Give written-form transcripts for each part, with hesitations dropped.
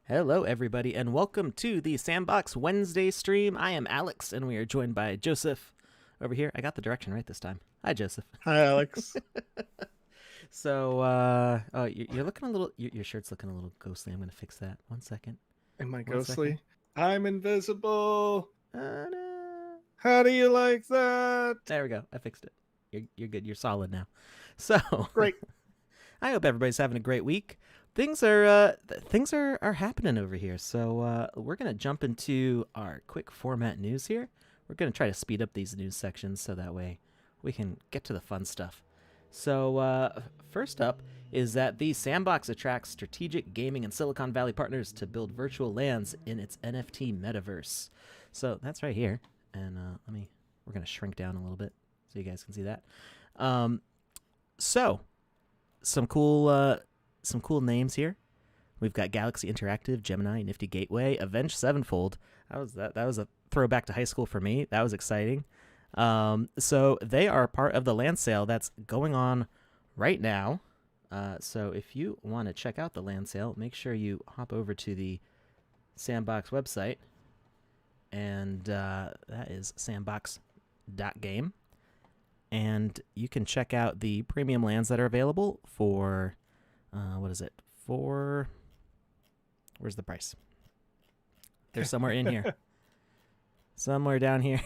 Hello, everybody, and welcome to the Sandbox Wednesday stream. I am Alex, and we are joined by Joseph over here. I got the direction right this time. Hi, Joseph. Hi, Alex. So, you're looking a little. Your shirt's looking a little ghostly. I'm gonna fix that. 1 second. Am I 1 ghostly? second. I'm invisible. No. How do you like that? There we go. I fixed it. You're good. You're solid now. So Great. I hope everybody's having a great week. Things are happening over here. So we're gonna jump into our quick format news here. We're gonna try to speed up these news sections so that way we can get to the fun stuff. So first up is that the Sandbox attracts strategic gaming and Silicon Valley partners to build virtual lands in its NFT Metaverse. So that's right here, and we're gonna shrink down a little bit so you guys can see that. So some cool names here. We've got Galaxy Interactive, Gemini, Nifty Gateway, Avenged Sevenfold. That was a throwback to high school for me. That was exciting. So they are part of the land sale that's going on right now. So if you want to check out the land sale, make sure you hop over to the Sandbox website, and that is sandbox.game. And you can check out the premium lands that are available for, where's the price? They're somewhere in here. Somewhere down here.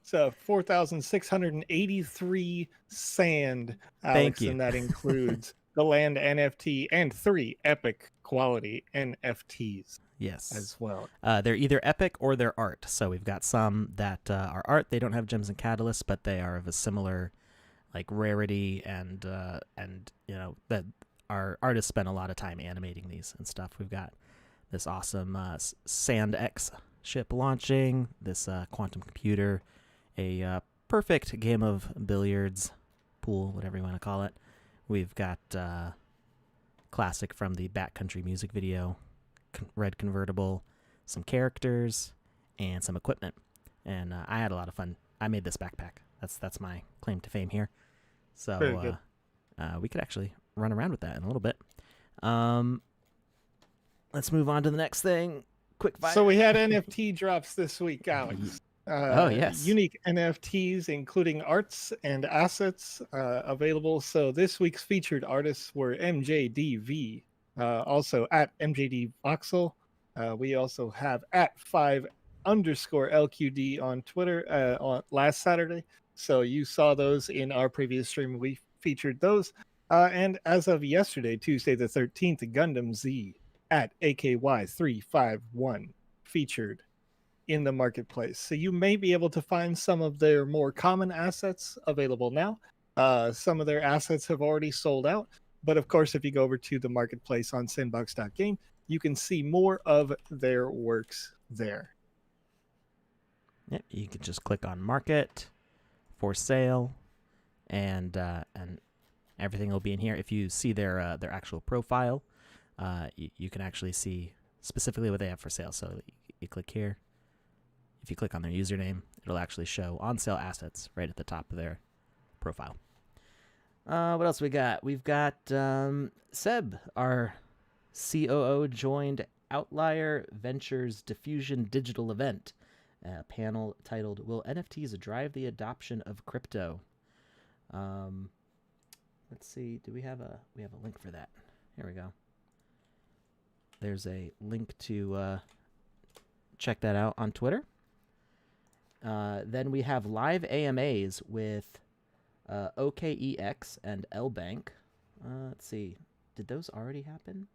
So 4,683 sand, Alex, Thank you. and that includes the land NFT and 3 epic quality NFTs. Yes. As well. They're either epic or they're art. So we've got some that are art. They don't have gems and catalysts, but they are of a similar like rarity, and you know that our artists spent a lot of time animating these and stuff. We've got this awesome SandX ship launching, this quantum computer, a perfect game of billiards, pool, whatever you want to call it. We've got classic from the Backcountry music video, red convertible, some characters, and some equipment. And I had a lot of fun. I made this backpack. That's my claim to fame here. So we could actually run around with that in a little bit. Let's move on to the next thing. Quick fire. So we had NFT drops this week, Alex. Oh, yes. Unique NFTs, including arts and assets available. So this week's featured artists were MJDV, also at MJD Voxel. We also have at 5_LQD on Twitter on last Saturday. So you saw those in our previous stream. We featured those. And as of yesterday, Tuesday the 13th, Gundam Z at AKY351 featured in the marketplace. So you may be able to find some of their more common assets available now. Some of their assets have already sold out. But of course, if you go over to the marketplace on sandbox.game, you can see more of their works there. Yep, you can just click on market, for sale, and everything will be in here. If you see their actual profile, you can actually see specifically what they have for sale. So you click here. If you click on their username, it'll actually show on sale assets right at the top of their profile. What else we got? We've got Seb, our COO, joined Outlier Ventures Diffusion Digital Event, a panel titled "Will NFTs Drive the Adoption of Crypto?" Let's see. Do we have a link for that? Here we go. There's a link to check that out on Twitter. Then we have live AMAs with OKEX and LBank. Let's see. Did those already happen?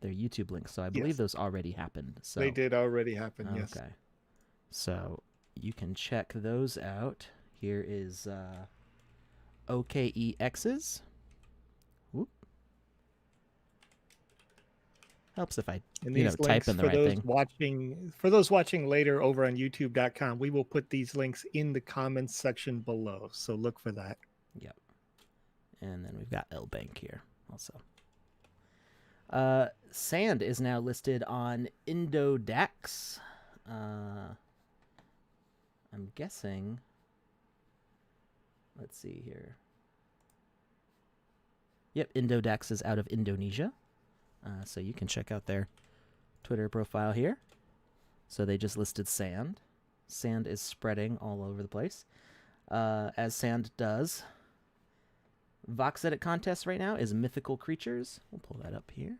They're YouTube links, so I believe those already happened. So they did already happen, yes. Okay. So you can check those out. Here is OKEX's. Whoop. Helps if I type in the right thing. For those watching later over on youtube.com, we will put these links in the comments section below. So look for that. Yep. And then we've got LBank here also. Sand is now listed on Indodax. I'm guessing. Let's see here. Yep, Indodax is out of Indonesia. So you can check out their Twitter profile here. So they just listed sand. Sand is spreading all over the place, as sand does. VoxEdit contest right now is mythical creatures. We'll pull that up here.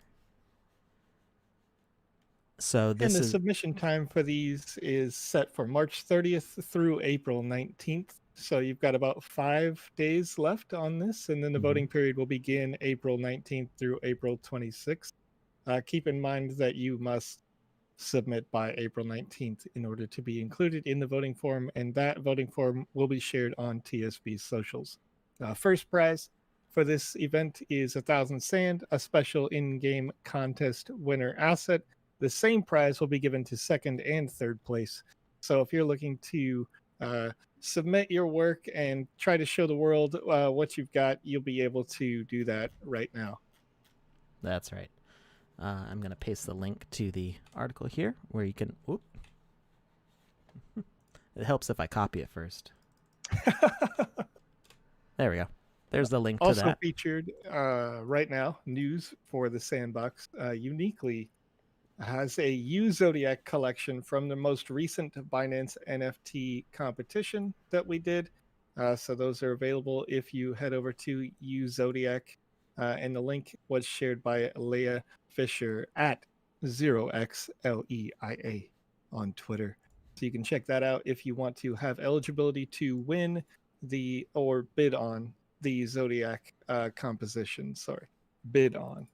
So And this the is submission time for these is set for March 30th through April 19th. So you've got about 5 days left on this, and then the voting period will begin April 19th through April 26th. Keep in mind that you must submit by April 19th in order to be included in the voting form, and that voting form will be shared on TSB's socials. First prize for this event is 1,000 sand, a special in-game contest winner asset. The same prize will be given to second and third place. So if you're looking to submit your work and try to show the world what you've got, you'll be able to do that right now. That's right. I'm going to paste the link to the article here where you can... Whoop. It helps if I copy it first. There we go. There's the link to Also that. featured right now, news for the Sandbox uniquely has a U Zodiac collection from the most recent Binance NFT competition that we did. So those are available if you head over to U Zodiac. And the link was shared by Leah Fisher at 0xLEIA on Twitter. So you can check that out if you want to have eligibility to win or bid on the Zodiac composition. Sorry, bid on.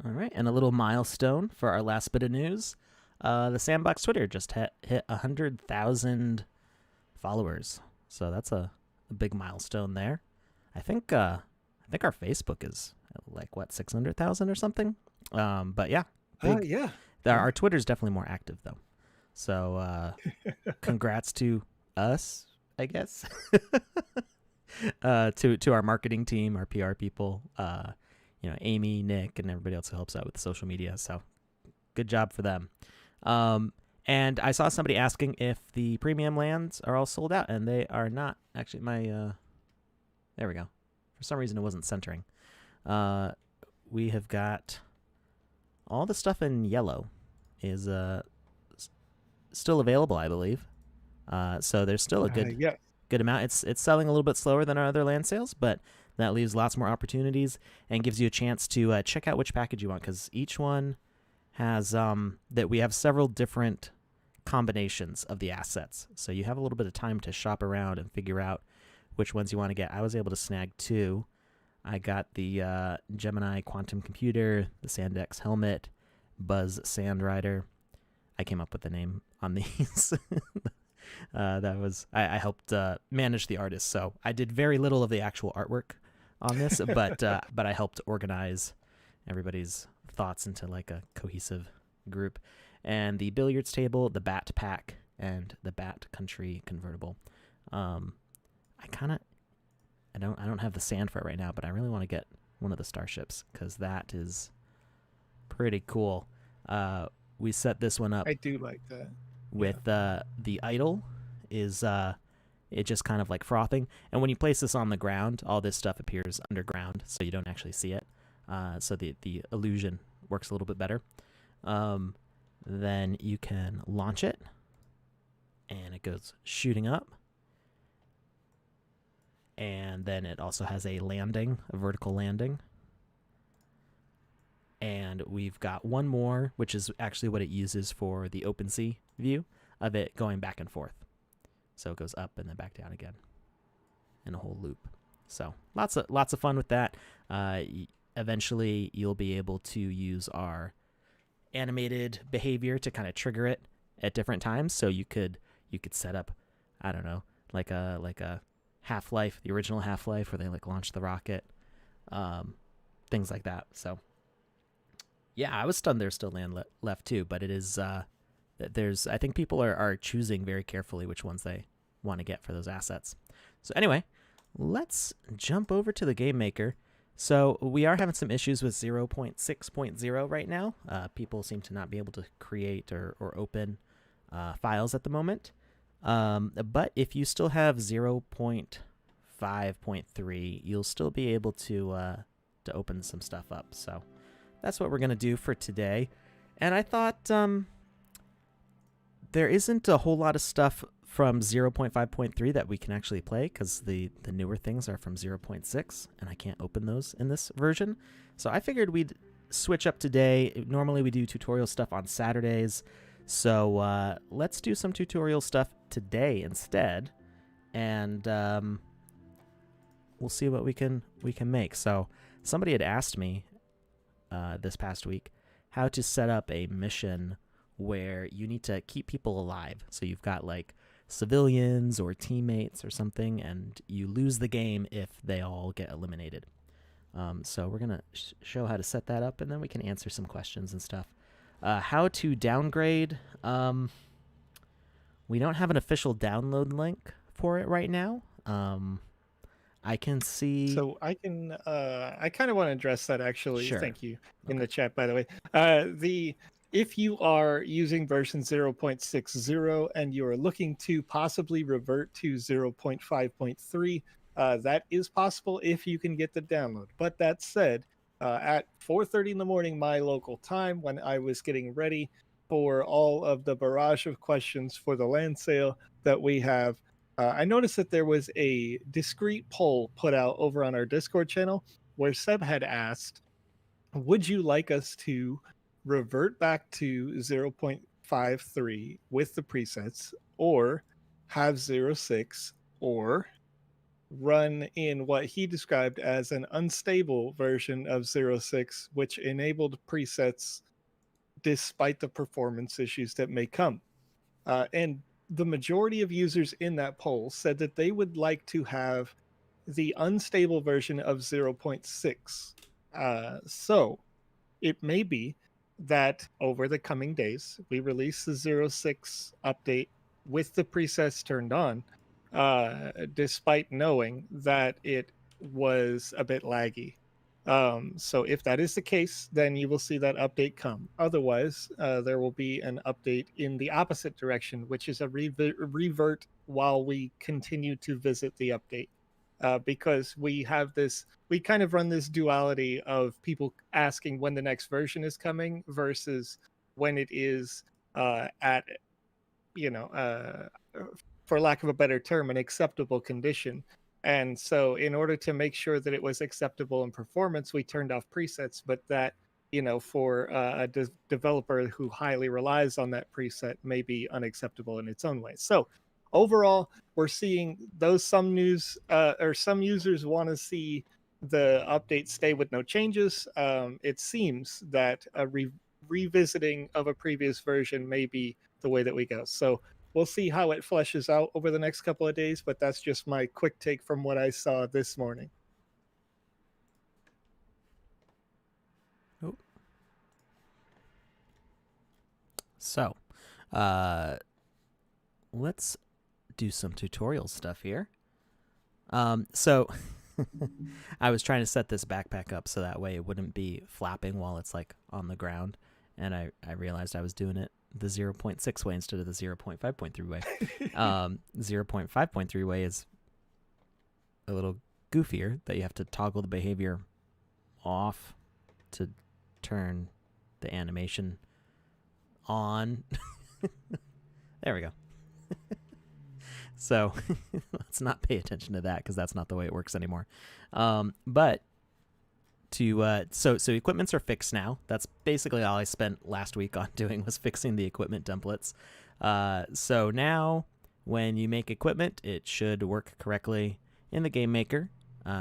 All right, and a little milestone for our last bit of news. The Sandbox Twitter just hit 100,000 followers, so that's a big milestone there. I think our Facebook is like 600,000 or something. But yeah, Yeah. Our Twitter's definitely more active though. So congrats to us, I guess. To our marketing team, our PR people. Amy, Nick, and everybody else who helps out with social media. So good job for them. And I saw somebody asking if the premium lands are all sold out, and they are not. Actually, there we go. For some reason, it wasn't centering. We have got all the stuff in yellow is still available, I believe. So there's still a good amount. It's selling a little bit slower than our other land sales, but that leaves lots more opportunities and gives you a chance to check out which package you want, because each one has that we have several different combinations of the assets. So you have a little bit of time to shop around and figure out which ones you want to get. I was able to snag 2. I got the Gemini quantum computer, the Sandex helmet, Buzz Sand Rider. I came up with the name on these. I helped manage the artist, so I did very little of the actual artwork on this, but I helped organize everybody's thoughts into like a cohesive group. And the billiards table, the Bat Pack, and the Bat Country convertible. I don't have the sand for it right now, but I really want to get one of the starships because that is pretty cool. We set this one up. I do like that. With the idol is it just kind of like frothing, and when you place this on the ground, all this stuff appears underground, so you don't actually see it. So the illusion works a little bit better. Then you can launch it, and it goes shooting up. And then it also has a vertical landing. And we've got one more, which is actually what it uses for the OpenSea view of it going back and forth. So it goes up and then back down again in a whole loop. So lots of fun with that. Eventually, you'll be able to use our animated behavior to kind of trigger it at different times. So you could set up, I don't know, like a Half-Life, the original Half-Life, where they like launch the rocket, things like that. So yeah, I was stunned there's still land left too, but it is I think people are choosing very carefully which ones they want to get for those assets. So anyway, let's jump over to the game maker. So we are having some issues with 0.6.0 right now. People seem to not be able to create or open files at the moment. But if you still have 0.5.3, you'll still be able to open some stuff up. So that's what we're going to do for today. And I thought there isn't a whole lot of stuff from 0.5.3 that we can actually play because the newer things are from 0.6, and I can't open those in this version. So I figured we'd switch up today. Normally we do tutorial stuff on Saturdays, so let's do some tutorial stuff today instead, and we'll see what we can make. So somebody had asked me this past week how to set up a mission where you need to keep people alive. So you've got like civilians or teammates or something, and you lose the game if they all get eliminated. So we're going to show how to set that up, and then we can answer some questions and stuff. How to downgrade. We don't have an official download link for it right now. I can see. So I kind of want to address that actually. Sure. Thank you in the chat, by the way. If you are using version 0.60 and you are looking to possibly revert to 0.5.3, that is possible if you can get the download. But that said, at 4:30 in the morning, my local time, when I was getting ready for all of the barrage of questions for the land sale that we have, I noticed that there was a discrete poll put out over on our Discord channel where Seb had asked, would you like us to revert back to 0.53 with the presets, or have 0.6, or run in what he described as an unstable version of 0.6, which enabled presets despite the performance issues that may come. And the majority of users in that poll said that they would like to have the unstable version of 0.6. So it may be that over the coming days, we release the 0.6 update with the presets turned on, despite knowing that it was a bit laggy. So if that is the case, then you will see that update come. Otherwise, there will be an update in the opposite direction, which is a revert while we continue to visit the update. Because we kind of run this duality of people asking when the next version is coming versus when it is at, for lack of a better term, an acceptable condition. And so in order to make sure that it was acceptable in performance, we turned off presets, but that, for a developer who highly relies on that preset may be unacceptable in its own way. So overall, we're seeing some users want to see the update stay with no changes. It seems that a revisiting of a previous version may be the way that we go. So we'll see how it fleshes out over the next couple of days, but that's just my quick take from what I saw this morning. Oh. So, let's do some tutorial stuff here. So I was trying to set this backpack up so that way it wouldn't be flapping while it's like on the ground, and I realized I was doing it the 0.6 way instead of the 0.5.3 way. 0.5.3 way is a little goofier, that you have to toggle the behavior off to turn the animation on. There we go. So let's not pay attention to that because that's not the way it works anymore. But so equipments are fixed now. That's basically all I spent last week on doing, was fixing the equipment templates. So now when you make equipment, it should work correctly in the game maker.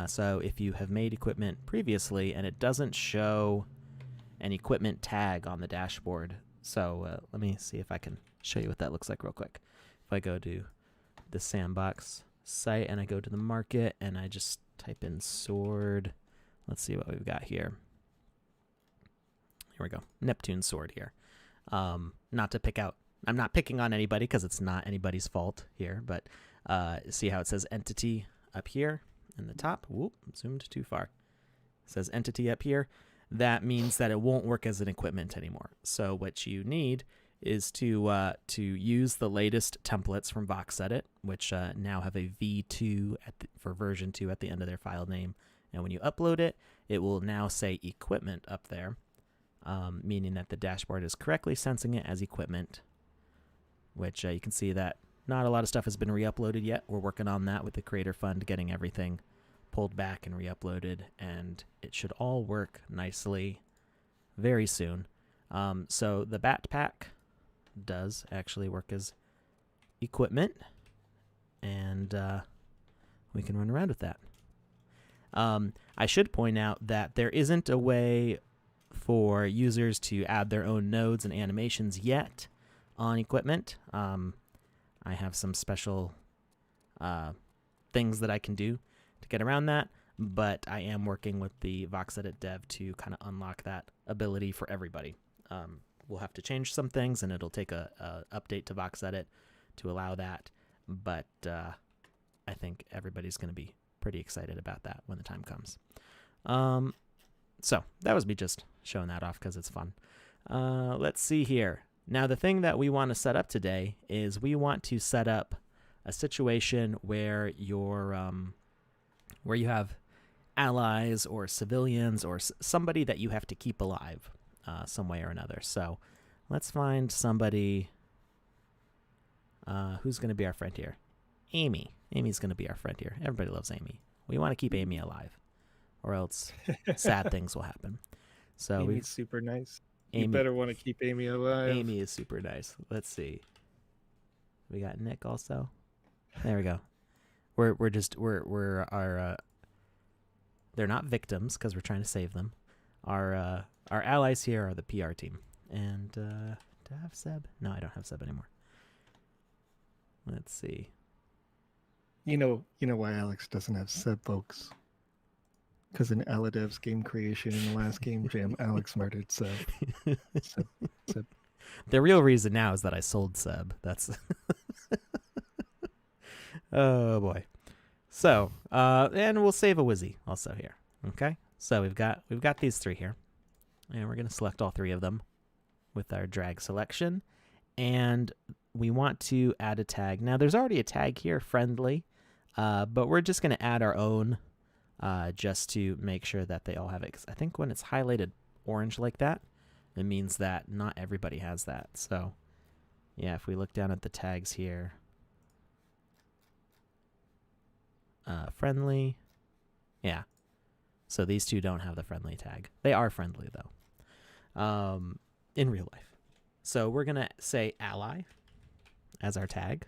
So if you have made equipment previously and it doesn't show an equipment tag on the dashboard, so let me see if I can show you what that looks like real quick. If I go to the Sandbox site and I go to the market and I just type in sword, let's see what we've got here. Here we go, Neptune sword here. Not to pick out, I'm not picking on anybody because it's not anybody's fault here, but see how it says entity up here in the top? Whoop, zoomed too far. It says entity up here. That means that it won't work as an equipment anymore. So what you need is to use the latest templates from VoxEdit, which now have a V2 for version 2 at the end of their file name. And when you upload it, it will now say equipment up there. meaning that the dashboard is correctly sensing it as equipment, which you can see that not a lot of stuff has been re-uploaded yet. We're working on that with the Creator Fund, getting everything pulled back and re-uploaded, and it should all work nicely very soon. So the backpack does actually work as equipment, and we can run around with that. I should point out that there isn't a way for users to add their own nodes and animations yet on equipment. I have some special things that I can do to get around that, but I am working with the VoxEdit dev to kind of unlock that ability for everybody. We'll have to change some things, and it'll take a update to VoxEdit to allow that, but I think everybody's going to be pretty excited about that when the time comes. So that was me just showing that off because it's fun. Let's see here. Now, the thing that we want to set up today is we want to set up a situation where where you have allies or civilians or somebody that you have to keep alive some way or another. So let's find somebody who's going to be our friend here. Amy. Amy's going to be our friend here. Everybody loves Amy. We want to keep Amy alive, or else sad things will happen. So Amy's super nice. Amy, you better want to keep Amy alive. Amy is super nice. Let's see. We got Nick also. There we go. We're our they're not victims because we're trying to save them. Our allies here are the PR team. And do I have Seb? No, I don't have Seb anymore. Let's see. You know why Alex doesn't have Seb, folks? Because in Aladev's game creation in the last game jam, Alex murdered Seb. Seb. The real reason now is that I sold Seb. That's oh boy. So, and we'll save a Wizzy also here. Okay. So we've got these three here, and we're gonna select all three of them with our drag selection, and we want to add a tag. Now, there's already a tag here, friendly, but we're just gonna add our own. Just to make sure that they all have it. Because I think when it's highlighted orange like that, it means that not everybody has that. So, yeah, if we look down at the tags here, friendly, yeah. So these two don't have the friendly tag. They are friendly, though, in real life. So we're going to say ally as our tag.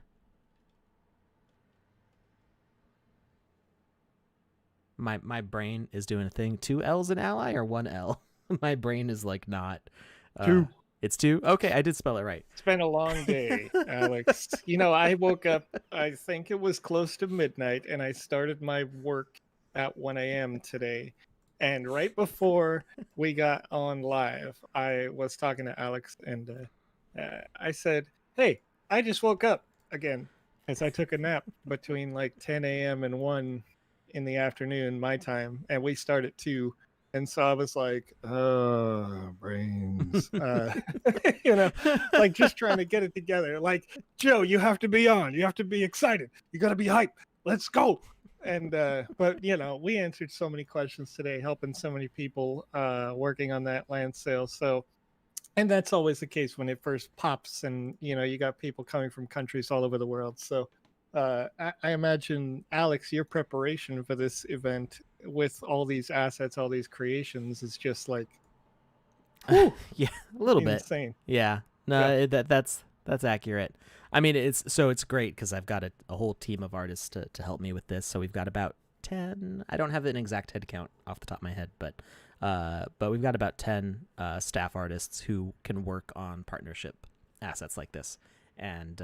My brain is doing a thing. 2 L's an ally or 1 L? My brain is like not. 2. It's 2? Okay, I did spell it right. It's been a long day, Alex. I woke up, I think it was close to midnight, and I started my work at 1 a.m. today. And right before we got on live, I was talking to Alex, and I said, hey, I just woke up again, as I took a nap between like 10 a.m. and 1 in the afternoon, my time, and we start at 2. And so I was like, brains, like just trying to get it together. Like, Joe, you have to be on. You have to be excited. You got to be hyped. Let's go. And, but, we answered so many questions today, helping so many people working on that land sale. So, and that's always the case when it first pops and, you got people coming from countries all over the world. So, I imagine, Alex, your preparation for this event with all these assets, all these creations is just like, yeah, a little insane. bit. Yeah, no, yeah. That's accurate. I mean, it's great because I've got a whole team of artists to help me with this. So we've got about 10. I don't have an exact head count off the top of my head, but we've got about 10 staff artists who can work on partnership assets like this. And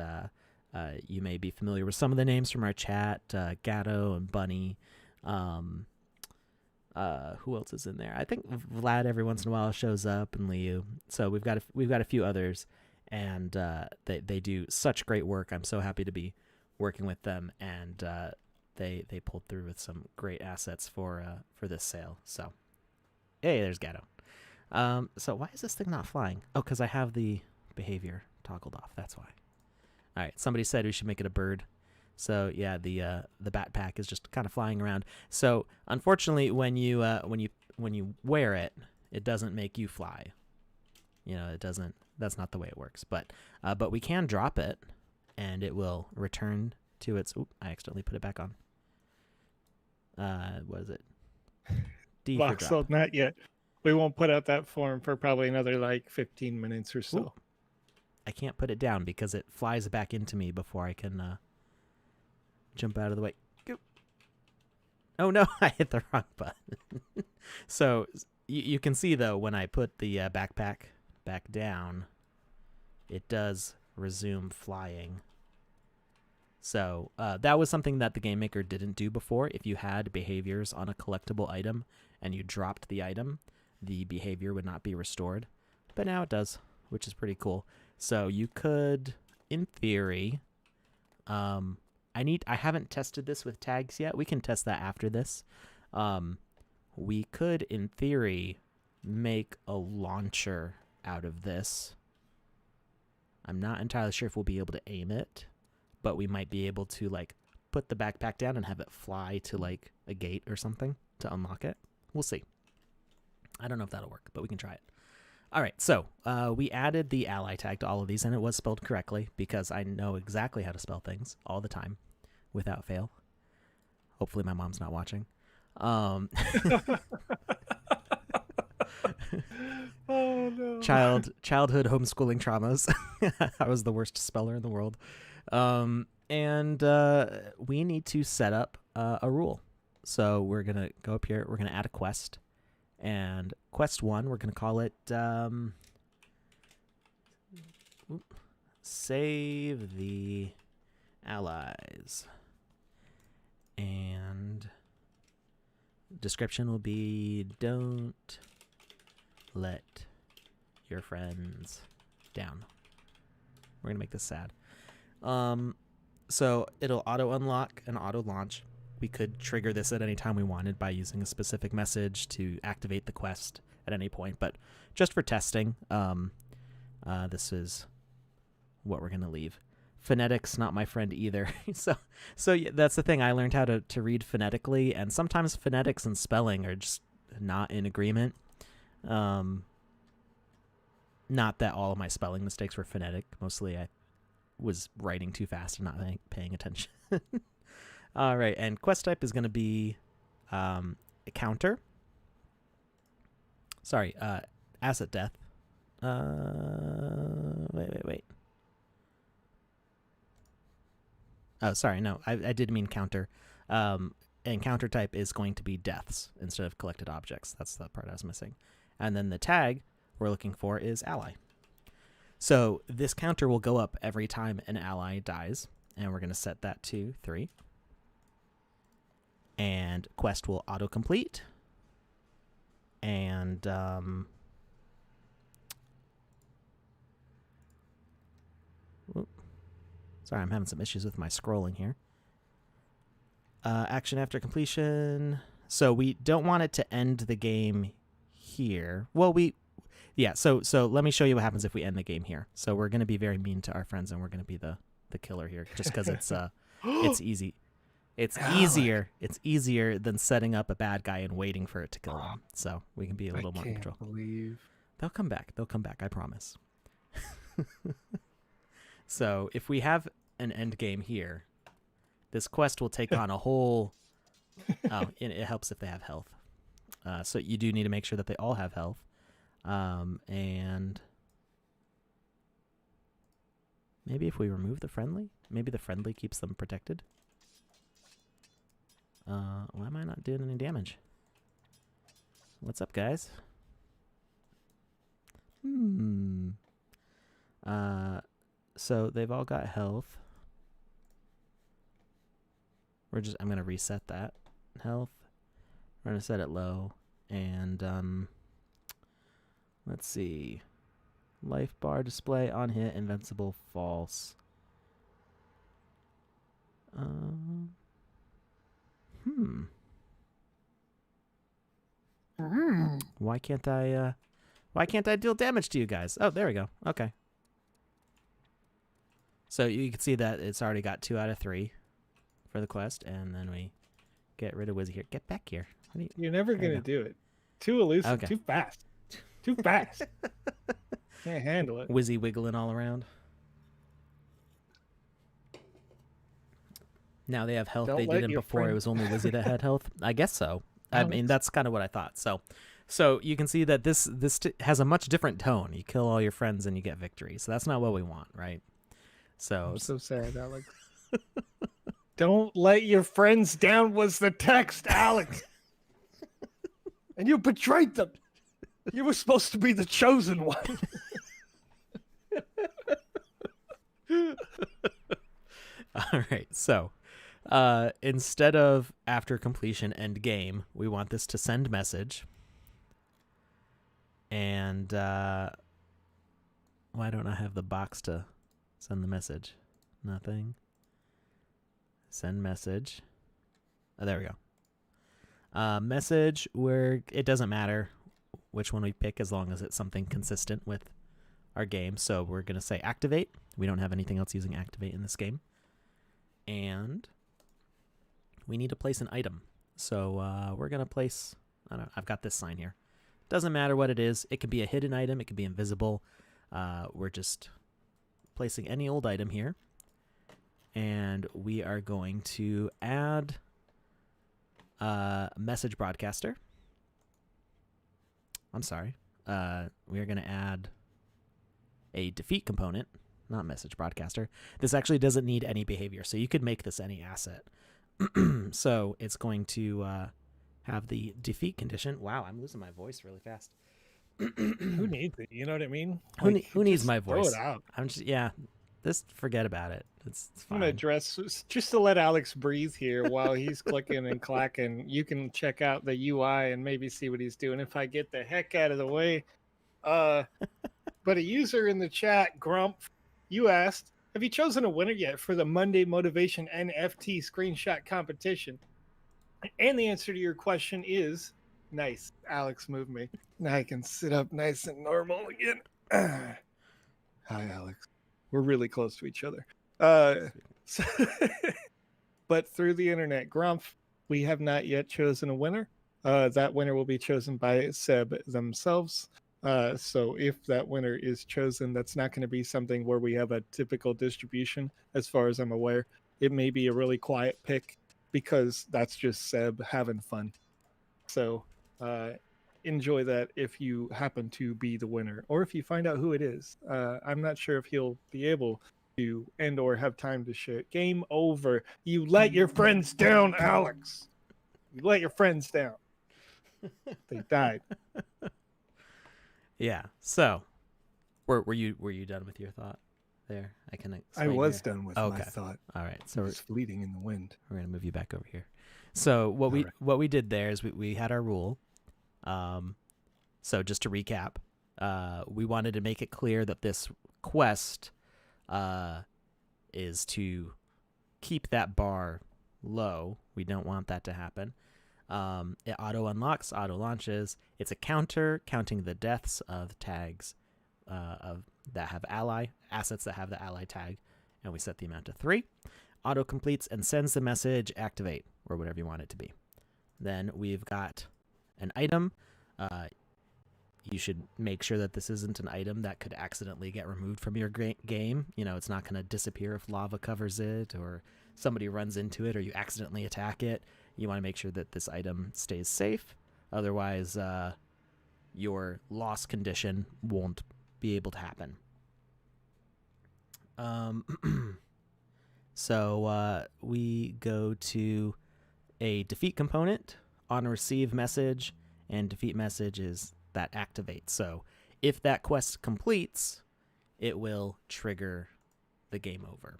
you may be familiar with some of the names from our chat, Gatto and Bunny. Who else is in there? I think Vlad every once in a while shows up, and Liu. So we've got a few others, and they do such great work. I'm so happy to be working with them, and they pulled through with some great assets for this sale. So, hey, there's Gatto. So why is this thing not flying? Oh, because I have the behavior toggled off. That's why. All right, somebody said we should make it a bird. So yeah, the backpack is just kind of flying around. So unfortunately, when you wear it, it doesn't make you fly. it doesn't. That's not the way it works. But we can drop it, and it will return to its. Oop! I accidentally put it back on. What is it? D for drop. Voxel, not yet. We won't put out that form for probably another like 15 minutes or so. Ooh. I can't put it down because it flies back into me before I can jump out of the way. Go. Oh no, I hit the wrong button. So you can see though when I put the backpack back down, it does resume flying. So that was something that the game maker didn't do before. If you had behaviors on a collectible item and you dropped the item, the behavior would not be restored. But now it does, which is pretty cool. So you could, in theory, I haven't tested this with tags yet. We can test that after this. We could, in theory, make a launcher out of this. I'm not entirely sure if we'll be able to aim it, but we might be able to like put the backpack down and have it fly to like a gate or something to unlock it. We'll see. I don't know if that'll work, but we can try it. All right, so we added the ally tag to all of these, and it was spelled correctly because I know exactly how to spell things all the time without fail. Hopefully my mom's not watching. Oh no. Childhood homeschooling traumas. I was the worst speller in the world. And we need to set up a rule. So we're going to go up here. We're going to add a quest. And quest 1, we're going to call it Save the Allies. And description will be don't let your friends down. We're going to make this sad. So it'll auto unlock and auto launch. We could trigger this at any time we wanted by using a specific message to activate the quest at any point. But just for testing, this is what we're going to leave. Phonetic's not my friend either. so yeah, that's the thing. I learned how to read phonetically, and sometimes phonetics and spelling are just not in agreement. Not that all of my spelling mistakes were phonetic. Mostly I was writing too fast and not paying attention. All right, and quest type is going to be a counter. Sorry, asset death. Wait. Oh, sorry, no, I did mean counter. And counter type is going to be deaths instead of collected objects. That's the part I was missing. And then the tag we're looking for is ally. So this counter will go up every time an ally dies, and we're going to set that to 3. And quest will autocomplete. And sorry, I'm having some issues with my scrolling here. Action after completion. So we don't want it to end the game here. Well, so let me show you what happens if we end the game here. So we're going to be very mean to our friends, and we're going to be the killer here just because it's easy. It's easier than setting up a bad guy and waiting for it to kill him. So we can be a little more in control. They'll come back, I promise. So if we have an end game here, this quest will take on a whole... it helps if they have health. So you do need to make sure that they all have health. And maybe if we remove the friendly, maybe the friendly keeps them protected. Why am I not doing any damage? What's up, guys? So they've all got health. I'm gonna reset that health. We're gonna set it low, and let's see. Life bar display on hit, invincible, false. Why can't I deal damage to you guys? Oh, there we go. Okay. So you can see that it's already got 2 out of 3 for the quest, and then we get rid of Wizzy here. Get back here. You're never gonna do it. Too elusive. Okay. Too fast. Too fast. Can't handle it. Wizzy wiggling all around. Now they have health. Don't They let didn't your before. It friend was only Wizzy that had health. I guess so. I mean, Alex, that's kind of what I thought. So you can see that this has a much different tone. You kill all your friends and you get victory. So that's not what we want, right? So I'm so sad, Alex. Don't let your friends down was the text, Alex. And you betrayed them. You were supposed to be the chosen one. all right. So instead of after completion end game, we want this to send message. And why don't I have the box to send the message? Nothing. Send message. Oh, there we go. Message where it doesn't matter which one we pick as long as it's something consistent with our game. So we're going to say activate. We don't have anything else using activate in this game. And we need to place an item. So we're going to place, I don't know, I've got this sign here. Doesn't matter what it is. It could be a hidden item. It could be invisible. We're just placing any old item here. And we are going to add a message broadcaster. I'm sorry. We are going to add a defeat component, not message broadcaster. This actually doesn't need any behavior, so you could make this any asset. So it's going to have the defeat condition. Wow, I'm losing my voice really fast. Who needs it? You know what I mean? Who needs just my throw voice? it out. I'm just just forget about it. It's I'm fine. gonna address just to let Alex breathe here while he's clicking and clacking. You can check out the UI and maybe see what he's doing if I get the heck out of the way. But a user in the chat, Grump, you asked, have you chosen a winner yet for the Monday Motivation NFT screenshot competition? And the answer to your question is nice. Alex moved me. Now I can sit up nice and normal again. Hi, Alex. We're really close to each other. But through the internet, Grumpf, we have not yet chosen a winner. That winner will be chosen by Seb themselves. So if that winner is chosen, that's not going to be something where we have a typical distribution, as far as I'm aware. It may be a really quiet pick because that's just Seb having fun. So enjoy that if you happen to be the winner, or if you find out who it is. I'm not sure if he'll be able to and or have time to share. Game over. You let your friends down, Alex. You let your friends down. They died. Yeah. So, were you done with your thought there? I can. I was here. done with my thought. All right. So it's fleeting in the wind. we're gonna move you back over here. So what we did there is we had our rule. So just to recap, we wanted to make it clear that this quest is to keep that bar low. We don't want that to happen. It auto unlocks, auto launches. It's a counter counting the deaths of tags that have ally assets that have the ally tag, and we set the amount to 3. Auto completes and sends the message activate or whatever you want it to be. Then we've got an item. You should make sure that this isn't an item that could accidentally get removed from your game. You know, it's not going to disappear if lava covers it or somebody runs into it or you accidentally attack it. You want to make sure that this item stays safe. Otherwise, your loss condition won't be able to happen. So we go to a defeat component on receive message, and defeat message is that activates. So if that quest completes, it will trigger the game over.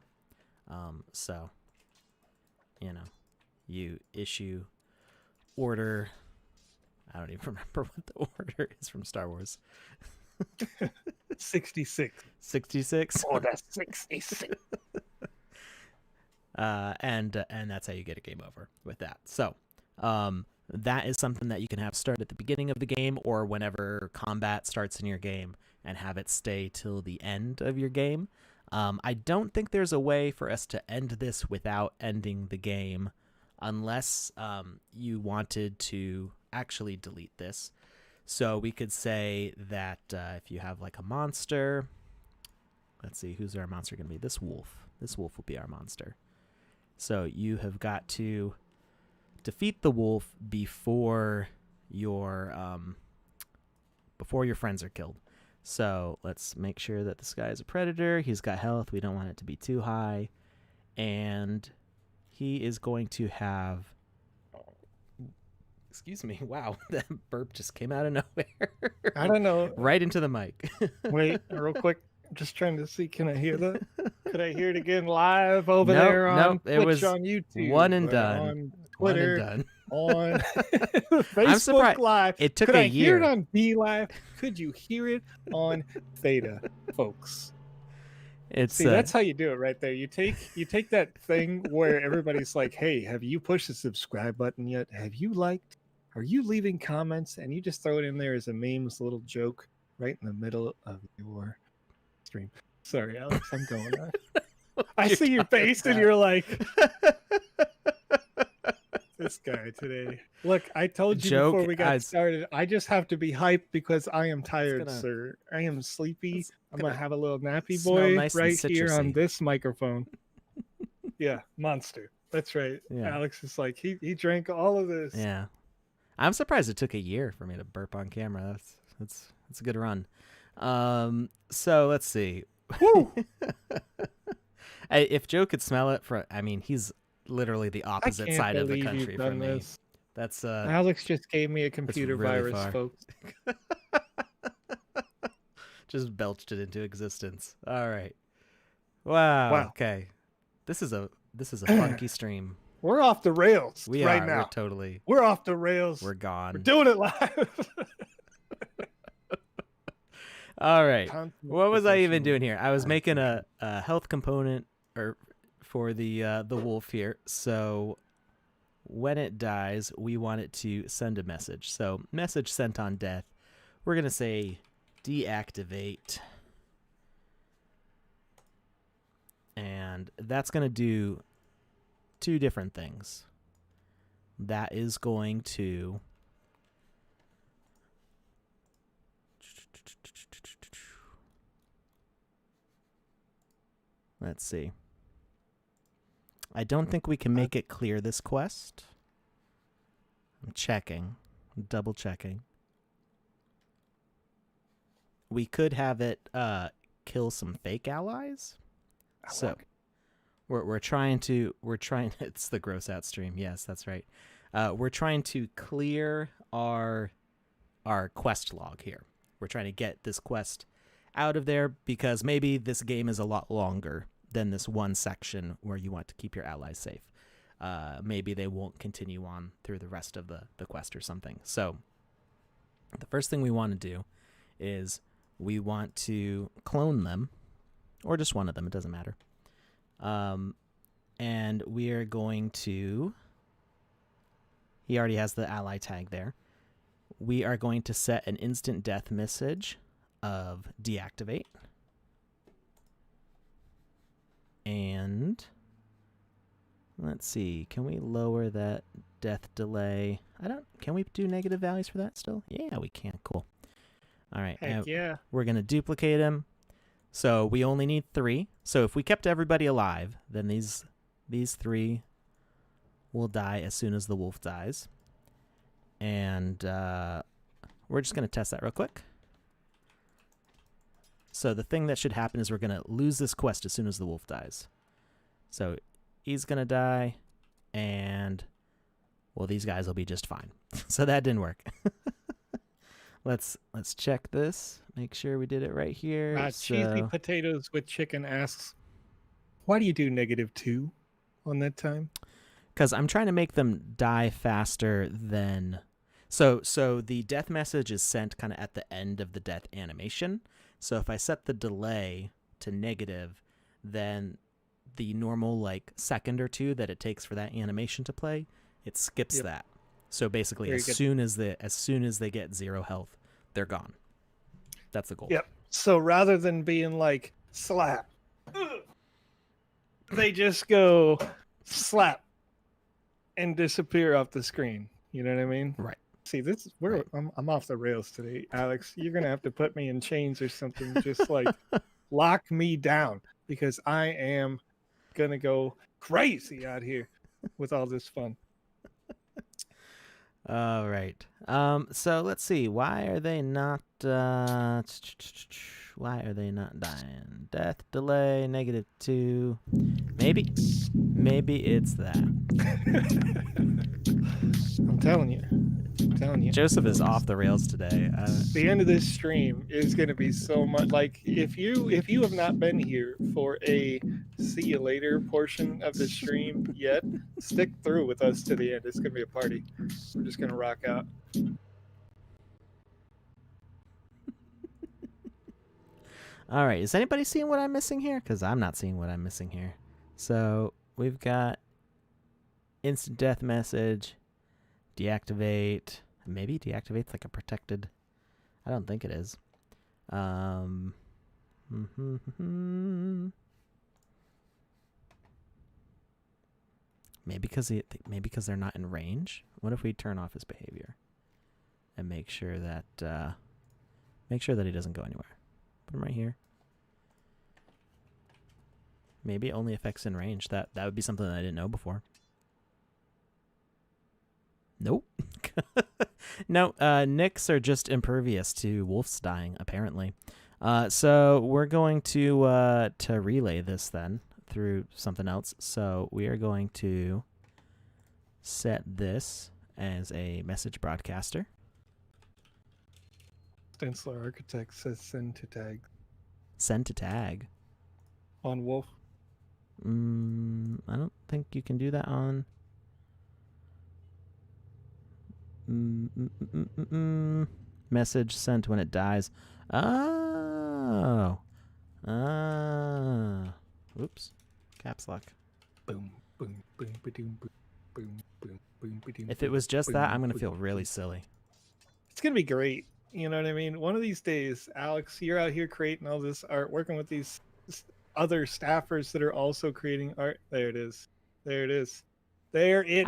So, you issue order. I don't even remember what the order is from Star Wars. 66. 66? Oh, that's 66. And that's how you get a game over with that. So, that is something that you can have start at the beginning of the game or whenever combat starts in your game and have it stay till the end of your game. I don't think there's a way for us to end this without ending the game unless you wanted to actually delete this. So we could say that if you have like a monster, let's see, who's our monster going to be? This wolf. This wolf will be our monster. So you have got to defeat the wolf before your friends are killed. So let's make sure that this guy is a predator. He's got health. We don't want it to be too high. And he is going to have... Excuse me. Wow, that burp just came out of nowhere. I don't know. Right into the mic. Wait, real quick. I'm just trying to see. Can I hear that? Could I hear it again live over there on Twitch, it was on YouTube, one and done. on Twitter, One and done. on Facebook I'm surprised. Live? It took Could a I hear year. it on B Live? Could you hear it on Theta, folks? It's See, that's how you do it right there. You take that thing where everybody's like, "Hey, have you pushed the subscribe button yet? Have you liked? Are you leaving comments?" And you just throw it in there as a meme's little joke right in the middle of your stream. Sorry, Alex, I'm going on. I see your face and you're like, this guy today. Look, I told you Joke before we got as- started, I just have to be hyped because I am tired, gonna- sir. I am sleepy. it's I'm going to have a little nappy smell boy nice and right here on citrusy. this microphone. Yeah, monster. That's right. Yeah. Alex is like, he drank all of this. Yeah. I'm surprised it took a year for me to burp on camera. That's a good run. So let's see. Woo! If Joe could smell it he's literally the I opposite can't side of the believe country you've from done me. this. That's Alex just gave me a computer really virus, far. folks. just belched it into existence. All right. Wow. Wow. Okay. This is a funky stream. We're off the rails We right are. now. We're We're off the rails. We're gone. We're doing it live. All right. What was I even Professional. doing here? I was making a health component for the wolf here. So when it dies, we want it to send a message. So message sent on death. We're gonna say deactivate, and that's gonna do two different things. That is going to let's see. I don't think we can make it clear this quest. I'm checking. Double checking. We could have it kill some fake allies. So we're trying it's the gross out stream. Yes, that's right. We're trying to clear our quest log here. We're trying to get this quest out of there because maybe this game is a lot longer than this one section where you want to keep your allies safe. Maybe they won't continue on through the rest of the quest or something. So the first thing we want to do is we want to clone them, or just one of them, it doesn't matter. And we are going to, he already has the ally tag there. We are going to set an instant death message of deactivate. And let's see, can we lower that death delay? Can we do negative values for that still? Yeah, we can. Cool. All right. Heck yeah. We're going to duplicate him. So we only need 3. So if we kept everybody alive, then these 3 will die as soon as the wolf dies. And we're just going to test that real quick. So the thing that should happen is we're going to lose this quest as soon as the wolf dies. So he's going to die, and, well, these guys will be just fine. So that didn't work. Let's check this. Make sure we did it right here. Cheesy Potatoes with Chicken asks, why do you do -2 on that time? Because I'm trying to make them die faster than... So the death message is sent kind of at the end of the death animation. So if I set the delay to negative, then the normal like second or two that it takes for that animation to play, it skips that. So basically, as soon as they get 0 health, they're gone. That's the goal. Yep. So rather than being like slap, they just go slap and disappear off the screen. You know what I mean? Right. See, this is Right. I'm off the rails today, Alex. You're gonna have to put me in chains or something. Just like lock me down because I am gonna go crazy out here with all this fun. All right. So let's see. Why are they not? Why are they not dying? Death delay -2. Maybe it's that. I'm telling you. Joseph is off the rails today. The end of this stream is going to be so much like if you have not been here for a see you later portion of the stream yet, stick through with us to the end. It's going to be a party. We're just going to rock out. All right. Is anybody seeing what I'm missing here? Because I'm not seeing what I'm missing here. So we've got instant death message, deactivate. Maybe deactivate's like a protected. I don't think it is. Maybe because they're not in range. What if we turn off his behavior and make sure that he doesn't go anywhere? Put him right here. Maybe it only affects in range. That would be something that I didn't know before. Nope. No, Nicks are just impervious to wolves dying, apparently. So we're going to relay this then through something else. So we are going to set this as a message broadcaster. Stenciller Architect says send to tag. Send to tag. On Wolf. I don't think you can do that on... Message sent when it dies. Oh. Oops. Caps lock. Boom, boom, boom, boom, boom, boom, boom, boom. If it was just that, I'm going to feel really silly. It's going to be great. You know what I mean? One of these days, Alex, you're out here creating all this art, working with these other staffers that are also creating art. There it is. There it is. There it is.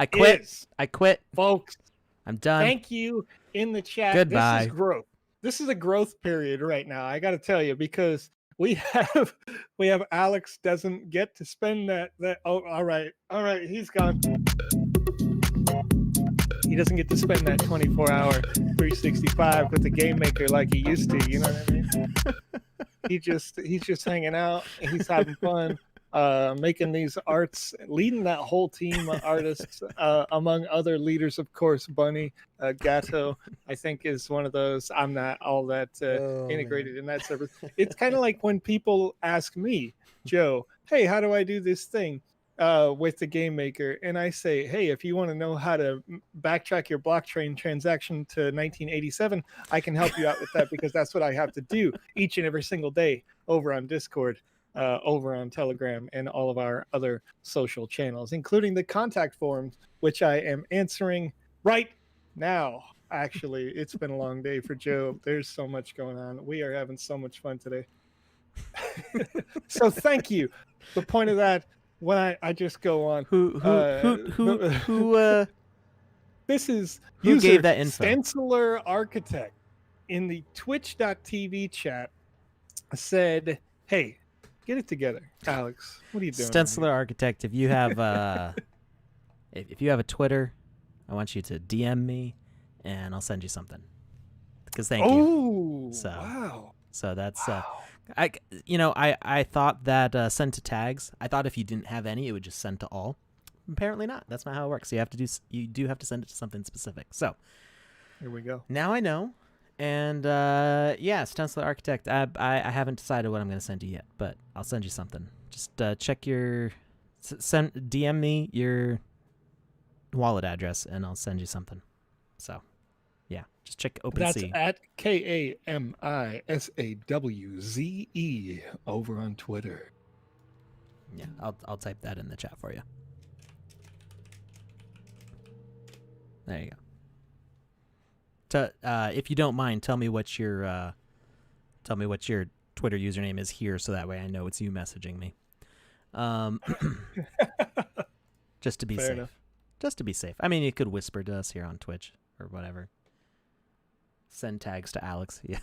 I quit. Folks. I'm done. Thank you in the chat. Goodbye. This is growth. This is a growth period right now. I got to tell you, because we have Alex doesn't get to spend that. Oh, all right. He's gone. He doesn't get to spend that 24-hour 365 with the game maker like he used to. You know what I mean? He's just hanging out. He's having fun. Making these arts, leading that whole team of artists, among other leaders, of course, Bunny, Gatto, I think is one of those. I'm not all that integrated in that service. It's kind of like when people ask me, Joe, hey, how do I do this thing with the game maker? And I say, hey, if you want to know how to backtrack your blockchain transaction to 1987, I can help you out with that, because that's what I have to do each and every single day over on Discord. Over on Telegram and all of our other social channels, including the contact forms, which I am answering right now. Actually, it's been a long day for Joe. There's so much going on. We are having so much fun today. So thank you. The point of that, when I just go on. This is who user gave that info? Stenciler Architect in the Twitch.tv chat said, hey, get it together, Alex. What are you doing? Stenciler Architect, if you have if you have a Twitter, I want you to DM me and I'll send you something. Because thank you. So, wow. So that's I thought that send to tags. I thought if you didn't have any, it would just send to all. Apparently not. That's not how it works. You do have to send it to something specific. So here we go. Now I know. And Stenciler Architect. I haven't decided what I'm going to send you yet, but I'll send you something. Just check your DM me your wallet address, and I'll send you something. So, yeah, just check OpenSea. That's at KAMISAWZE over on Twitter. Yeah, I'll type that in the chat for you. There you go. If you don't mind, tell me what your Twitter username is here, so that way I know it's you messaging me. Just to be safe. Enough. Just to be safe. I mean, you could whisper to us here on Twitch or whatever. Send tags to Alex. Yes.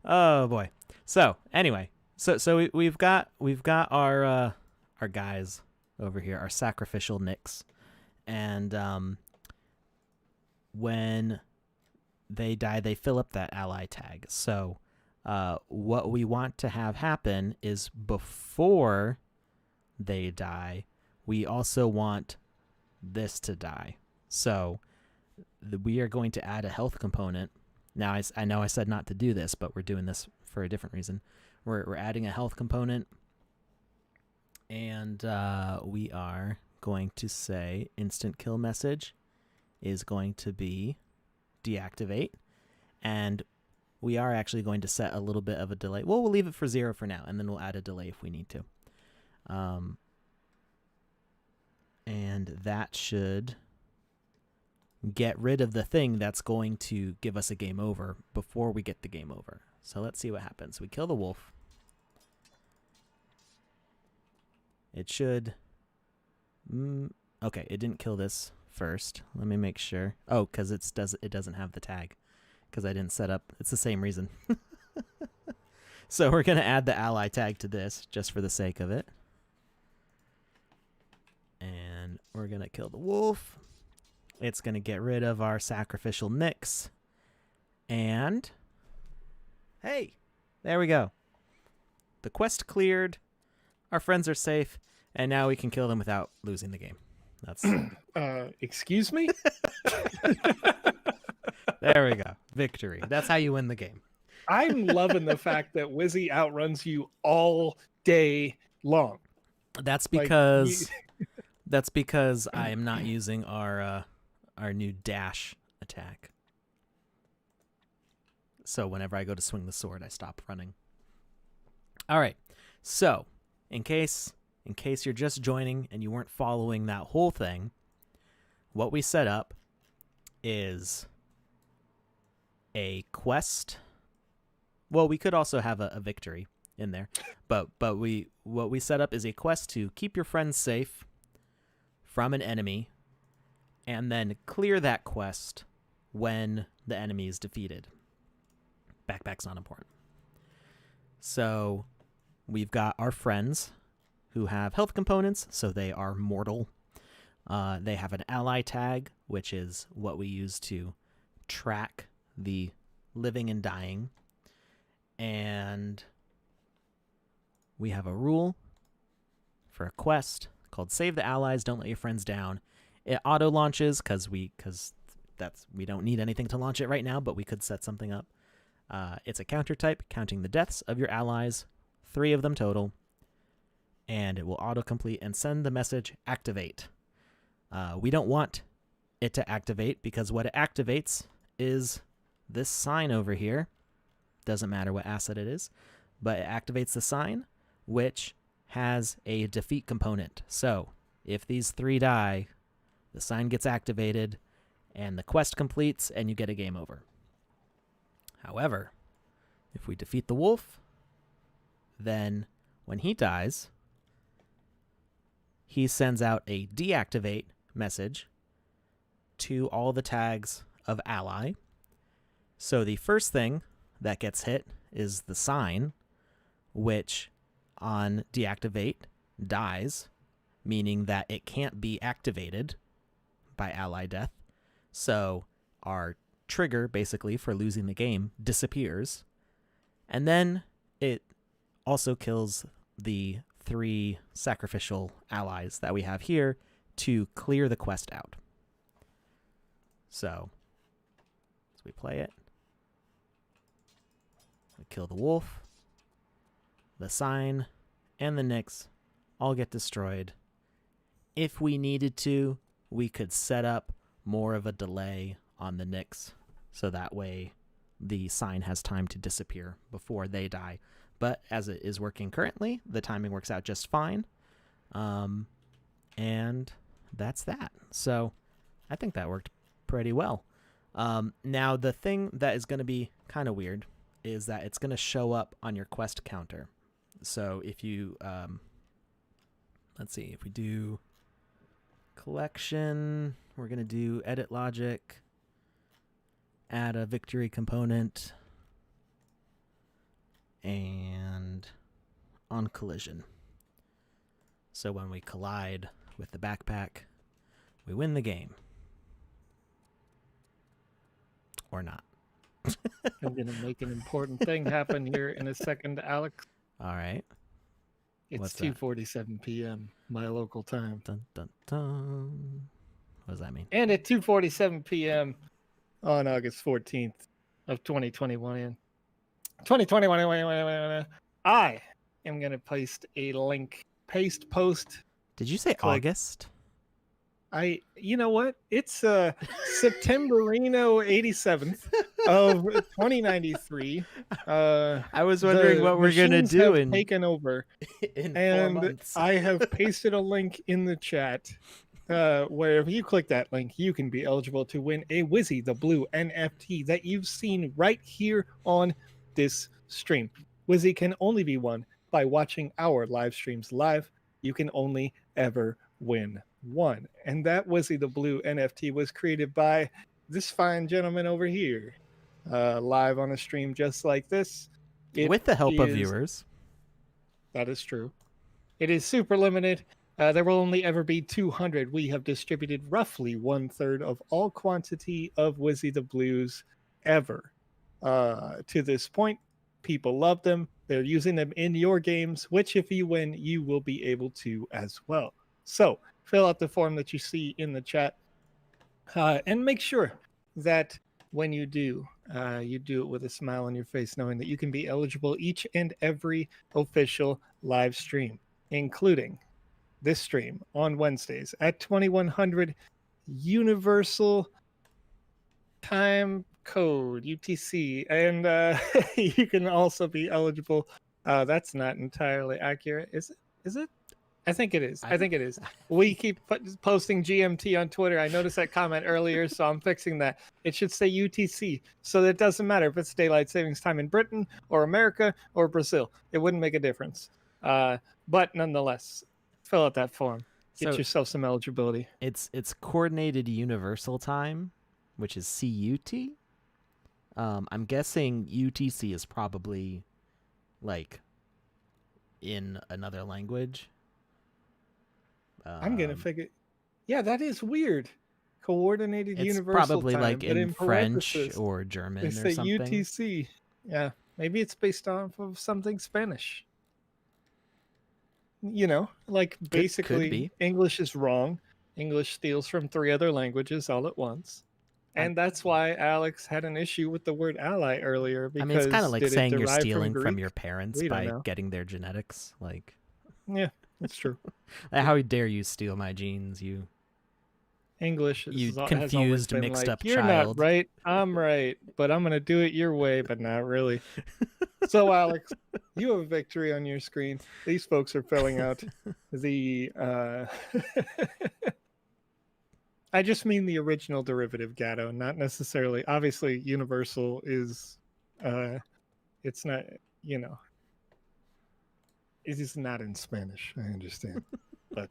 Oh boy. So anyway, we've got our guys over here, our sacrificial nicks, and when they die, they fill up that ally tag. So what we want to have happen is before they die, we also want this to die. So we are going to add a health component. Now, I know I said not to do this, but we're doing this for a different reason. We're adding a health component, and we are going to say instant kill message is going to be deactivate, and we are actually going to set a little bit of a delay. Well, we'll leave it for 0 for now, and then we'll add a delay if we need to. And that should get rid of the thing that's going to give us a game over before we get the game over. So let's see what happens. We kill the wolf. It should... okay, it didn't kill this first. Let me make sure. Oh, because it doesn't have the tag. Because I didn't set up... It's the same reason. So we're going to add the ally tag to this, just for the sake of it. And we're going to kill the wolf. It's going to get rid of our sacrificial nicks. And... hey, there we go. The quest cleared. Our friends are safe. And now we can kill them without losing the game. That's... excuse me? There we go. Victory. That's how you win the game. I'm loving the fact that Wizzy outruns you all day long. That's because that's because I am not using our new dash attack. So whenever I go to swing the sword, I stop running. All right. So, in case you're just joining and you weren't following that whole thing, what we set up is a quest. Well, we could also have a victory in there, but what we set up is a quest to keep your friends safe from an enemy, and then clear that quest when the enemy is defeated. Backpack's not important. So we've got our friends who have health components, so they are mortal. They have an ally tag, which is what we use to track the living and dying. And we have a rule for a quest called Save the Allies, Don't Let Your Friends Down. It auto launches because we don't need anything to launch it right now, but we could set something up. It's a counter type, counting the deaths of your allies, 3 of them total, and it will autocomplete and send the message activate. We don't want it to activate because what it activates is this sign over here. Doesn't matter what asset it is, but it activates the sign, which has a defeat component. So if these 3 die, the sign gets activated and the quest completes and you get a game over. However, if we defeat the wolf, then when he dies, he sends out a deactivate message to all the tags of ally. So the first thing that gets hit is the sign, which on deactivate dies, meaning that it can't be activated by ally death. So our trigger, basically, for losing the game disappears. And then it also kills the 3 sacrificial allies that we have here to clear the quest out. So, as we play it, we kill the wolf, the sign, and the nicks all get destroyed. If we needed to, we could set up more of a delay on the nicks, so that way the sign has time to disappear before they die. But as it is working currently, the timing works out just fine. And that's that. So I think that worked pretty well. Now, the thing that is going to be kind of weird is that it's going to show up on your quest counter. So if you, let's see, if we do collection, we're going to do edit logic. add a victory component and on collision. So when we collide with the backpack, we win the game. Or not. I'm going to make an important thing happen here in a second, Alex. All right. It's What's that? 2:47 p.m. my local time. Dun, dun, dun. What does that mean? And at 2:47 p.m. on August 14th of 2021, I am going to paste a link. Post. Did you say Click. August? You know what? It's Septemberino 87th of 2093. I was wondering what we're gonna do in taken over, in 4 and months. I have pasted a link in the chat. Where if you click that link, you can be eligible to win a Wizzy the Blue NFT that you've seen right here on this stream. Wizzy can only be won by watching our live streams live. You can only ever win one. And that Wizzy the Blue NFT was created by this fine gentleman over here, live on a stream just like this. With the help of viewers. That is true. It is super limited. There will only ever be 200. We have distributed roughly 1/3 of all quantity of Wizzy the Blues ever to this point. People love them. They're using them in your games, which if you win, you will be able to as well. So fill out the form that you see in the chat and make sure that when you do it with a smile on your face, knowing that you can be eligible each and every official live stream, including this stream on Wednesdays at 2100 Universal Time Code UTC, and you can also be eligible. That's not entirely accurate, is it? Is it? I think it is. I think it is. We keep posting GMT on Twitter. I noticed that comment earlier, so I'm fixing that. It should say UTC, so that it doesn't matter if it's daylight savings time in Britain or America or Brazil. It wouldn't make a difference. But nonetheless, fill out that form. Get yourself some eligibility. It's coordinated universal time, which is CUT. I'm guessing UTC is probably like in another language. I'm gonna figure. Yeah, that is weird. Coordinated it's universal probably time, like in French or German or say something. UTC. Yeah, maybe it's based off of something Spanish. You know, like basically English is wrong. English steals from 3 other languages all at once. And that's why Alex had an issue with the word ally earlier. Because I mean, it's kind of like saying you're stealing from your Greek? parents by getting their genetics. Like, yeah, that's true. How dare you steal my genes, you English you confused, mixed up you're child. Not right. I'm right, but I'm gonna do it your way, but not really. So, Alex, you have a victory on your screen. These folks are filling out the. I just mean the original derivative, Gatto, not necessarily. Obviously, universal is. It's not. You know. It is not in Spanish. I understand, but.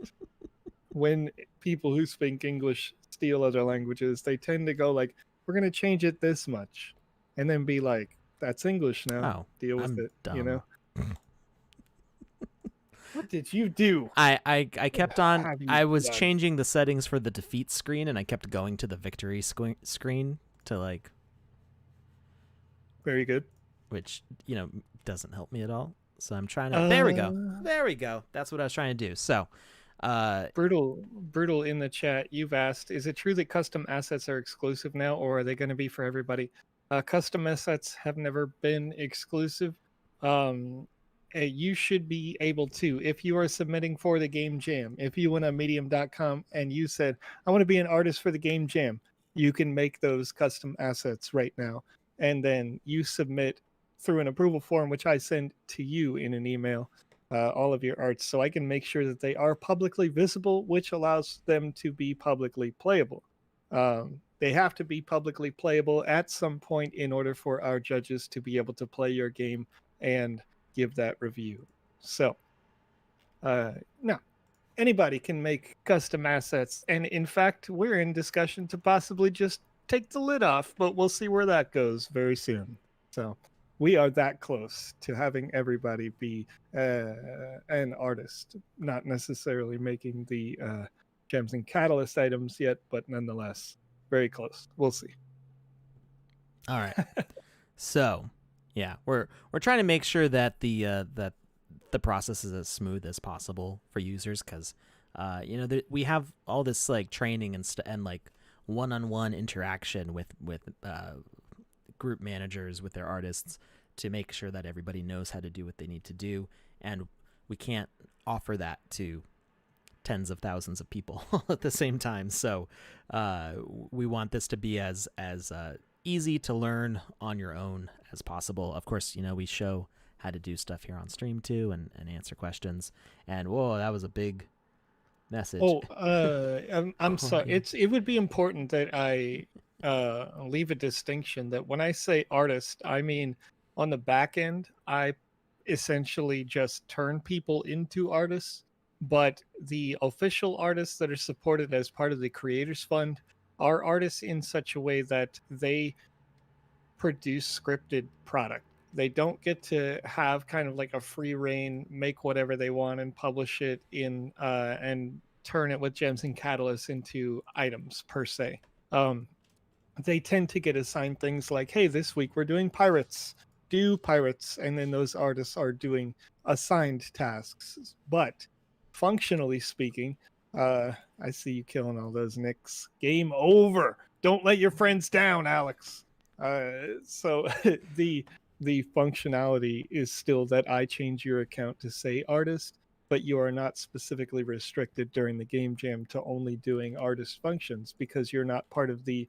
When people who speak English steal other languages, they tend to go like, we're going to change it this much. And then be like, that's English now. Oh, deal with it, dumb. You know? What did you do? I kept on, I was changing the settings for the defeat screen, and I kept going to the victory screen to like... Very good. Which, you know, doesn't help me at all. So I'm trying to... There we go. There we go. That's what I was trying to do. So... brutal in the chat, you've asked, is it true that custom assets are exclusive now, or are they going to be for everybody? Custom assets have never been exclusive. You should be able to, if you are submitting for the game jam, if you went on medium.com and you said, I want to be an artist for the game jam, you can make those custom assets right now, and then you submit through an approval form, which I send to you in an email, all of your arts, so I can make sure that they are publicly visible, which allows them to be publicly playable. They have to be publicly playable at some point in order for our judges to be able to play your game and give that review. So, no, anybody can make custom assets, and in fact, we're in discussion to possibly just take the lid off, but we'll see where that goes very soon. So we are that close to having everybody be an artist, not necessarily making the gems and catalyst items yet, but nonetheless, very close. We'll see. All right. So, yeah, we're trying to make sure that the process is as smooth as possible for users, because we have all this like training and like one-on-one interaction with group managers with their artists to make sure that everybody knows how to do what they need to do, and we can't offer that to tens of thousands of people at the same time. So we want this to be as easy to learn on your own as possible. Of course, we show how to do stuff here on stream too, and answer questions. And whoa, that was a big message. Oh, I'm sorry. It would be important that I leave a distinction that when I say artist, I mean on the back end, I essentially just turn people into artists, but the official artists that are supported as part of the Creators Fund are artists in such a way that they produce scripted product. They don't get to have kind of like a free reign, make whatever they want and publish it in and turn it with gems and catalysts into items per se. They tend to get assigned things like, hey, this week we're doing pirates, do pirates, and then those artists are doing assigned tasks. But functionally speaking, I see you killing all those nicks. Game over. Don't let your friends down, Alex. So the functionality is still that I change your account to say artist, but you are not specifically restricted during the game jam to only doing artist functions, because you're not part of the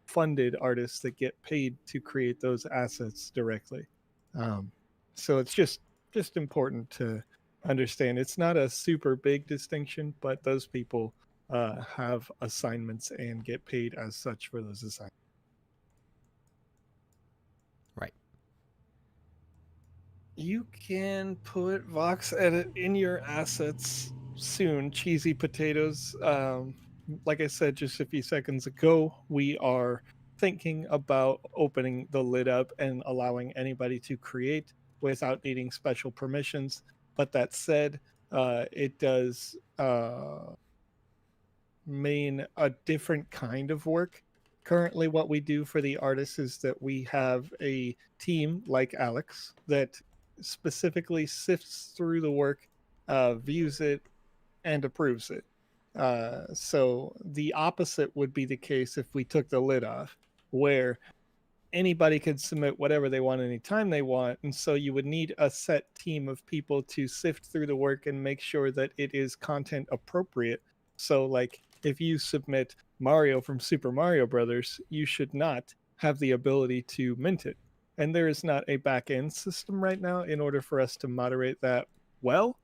funded artists that get paid to create those assets directly. So it's just important to understand. It's not a super big distinction, but those people have assignments and get paid as such for those assignments. Right. You can put VoxEdit in your assets soon. Cheesy potatoes. Like I said just a few seconds ago, we are thinking about opening the lid up and allowing anybody to create without needing special permissions. But that said, it does mean a different kind of work. Currently, what we do for the artists is that we have a team like Alex that specifically sifts through the work, views it, and approves it. So the opposite would be the case if we took the lid off, where anybody could submit whatever they want anytime they want. And so you would need a set team of people to sift through the work and make sure that it is content appropriate. So, like, if you submit Mario from Super Mario Brothers, you should not have the ability to mint it. And there is not a back end system right now in order for us to moderate that well.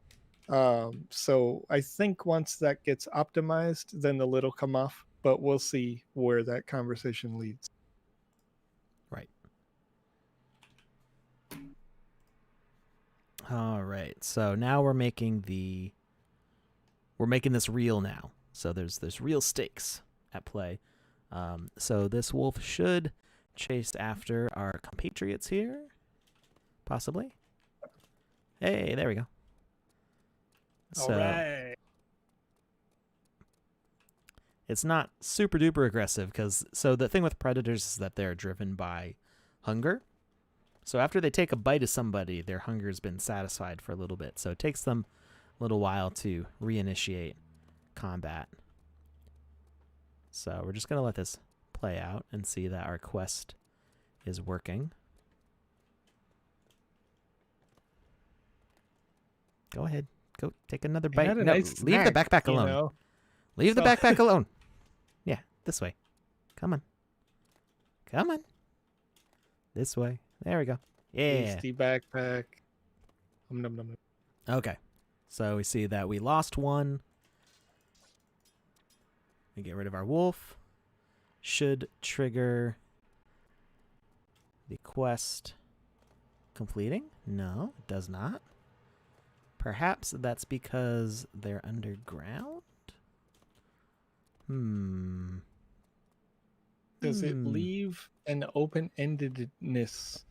So I think once that gets optimized, then the lid will come off, but we'll see where that conversation leads. Right. All right. So now we're making this real now. So there's real stakes at play. So this wolf should chase after our compatriots here, possibly. Hey, there we go. So, all right. It's not super duper aggressive so the thing with predators is that they're driven by hunger. So after they take a bite of somebody, their hunger's been satisfied for a little bit. So it takes them a little while to reinitiate combat. So we're just going to let this play out and see that our quest is working. Go ahead. Go take another bite. No, Nice leave the snack, backpack alone. You know? Leave the backpack alone. Yeah, this way. Come on. Come on. This way. There we go. Yeah. Tasty backpack. Nom, nom, nom. Okay. So we see that we lost one. We get rid of our wolf. Should trigger the quest completing. No, it does not. Perhaps that's because they're underground? does it Hmm. leave an open-endedness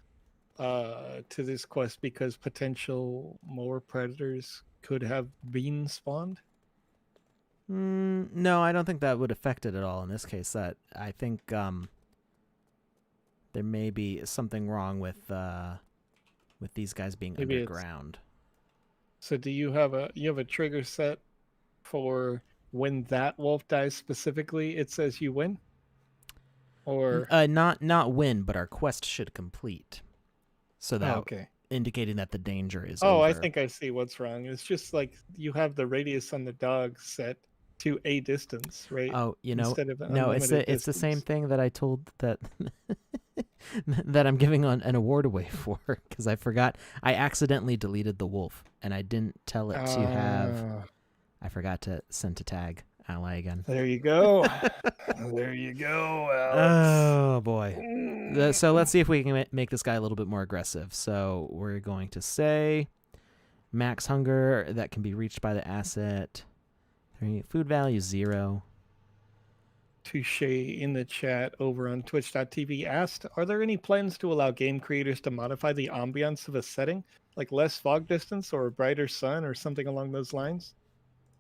to this quest because potential more predators could have been spawned? No, I don't think that would affect it at all in this case. That I think there may be something wrong with these guys being Maybe it's underground. so. Do you have a trigger set for when that wolf dies specifically? It says you win, or Not win, but our quest should complete. So oh, that okay. indicating that the danger is Oh, I over. think I see what's wrong. It's just like you have the radius on the dog set to a distance, right? Oh, Instead of an no, unlimited it's the same distance. thing that I told that that I'm giving an award away for because I forgot I accidentally deleted the wolf and I didn't tell it to have. Ah, I forgot to send to tag ally again. there you go. There you go, Alex. Oh boy. So Mm. let's see if we can make this guy a little bit more aggressive. So we're going to say max hunger that can be reached by the asset. Food value 0. Touche in the chat over on twitch.tv asked, are there any plans to allow game creators to modify the ambiance of a setting, like less fog distance or a brighter sun or something along those lines?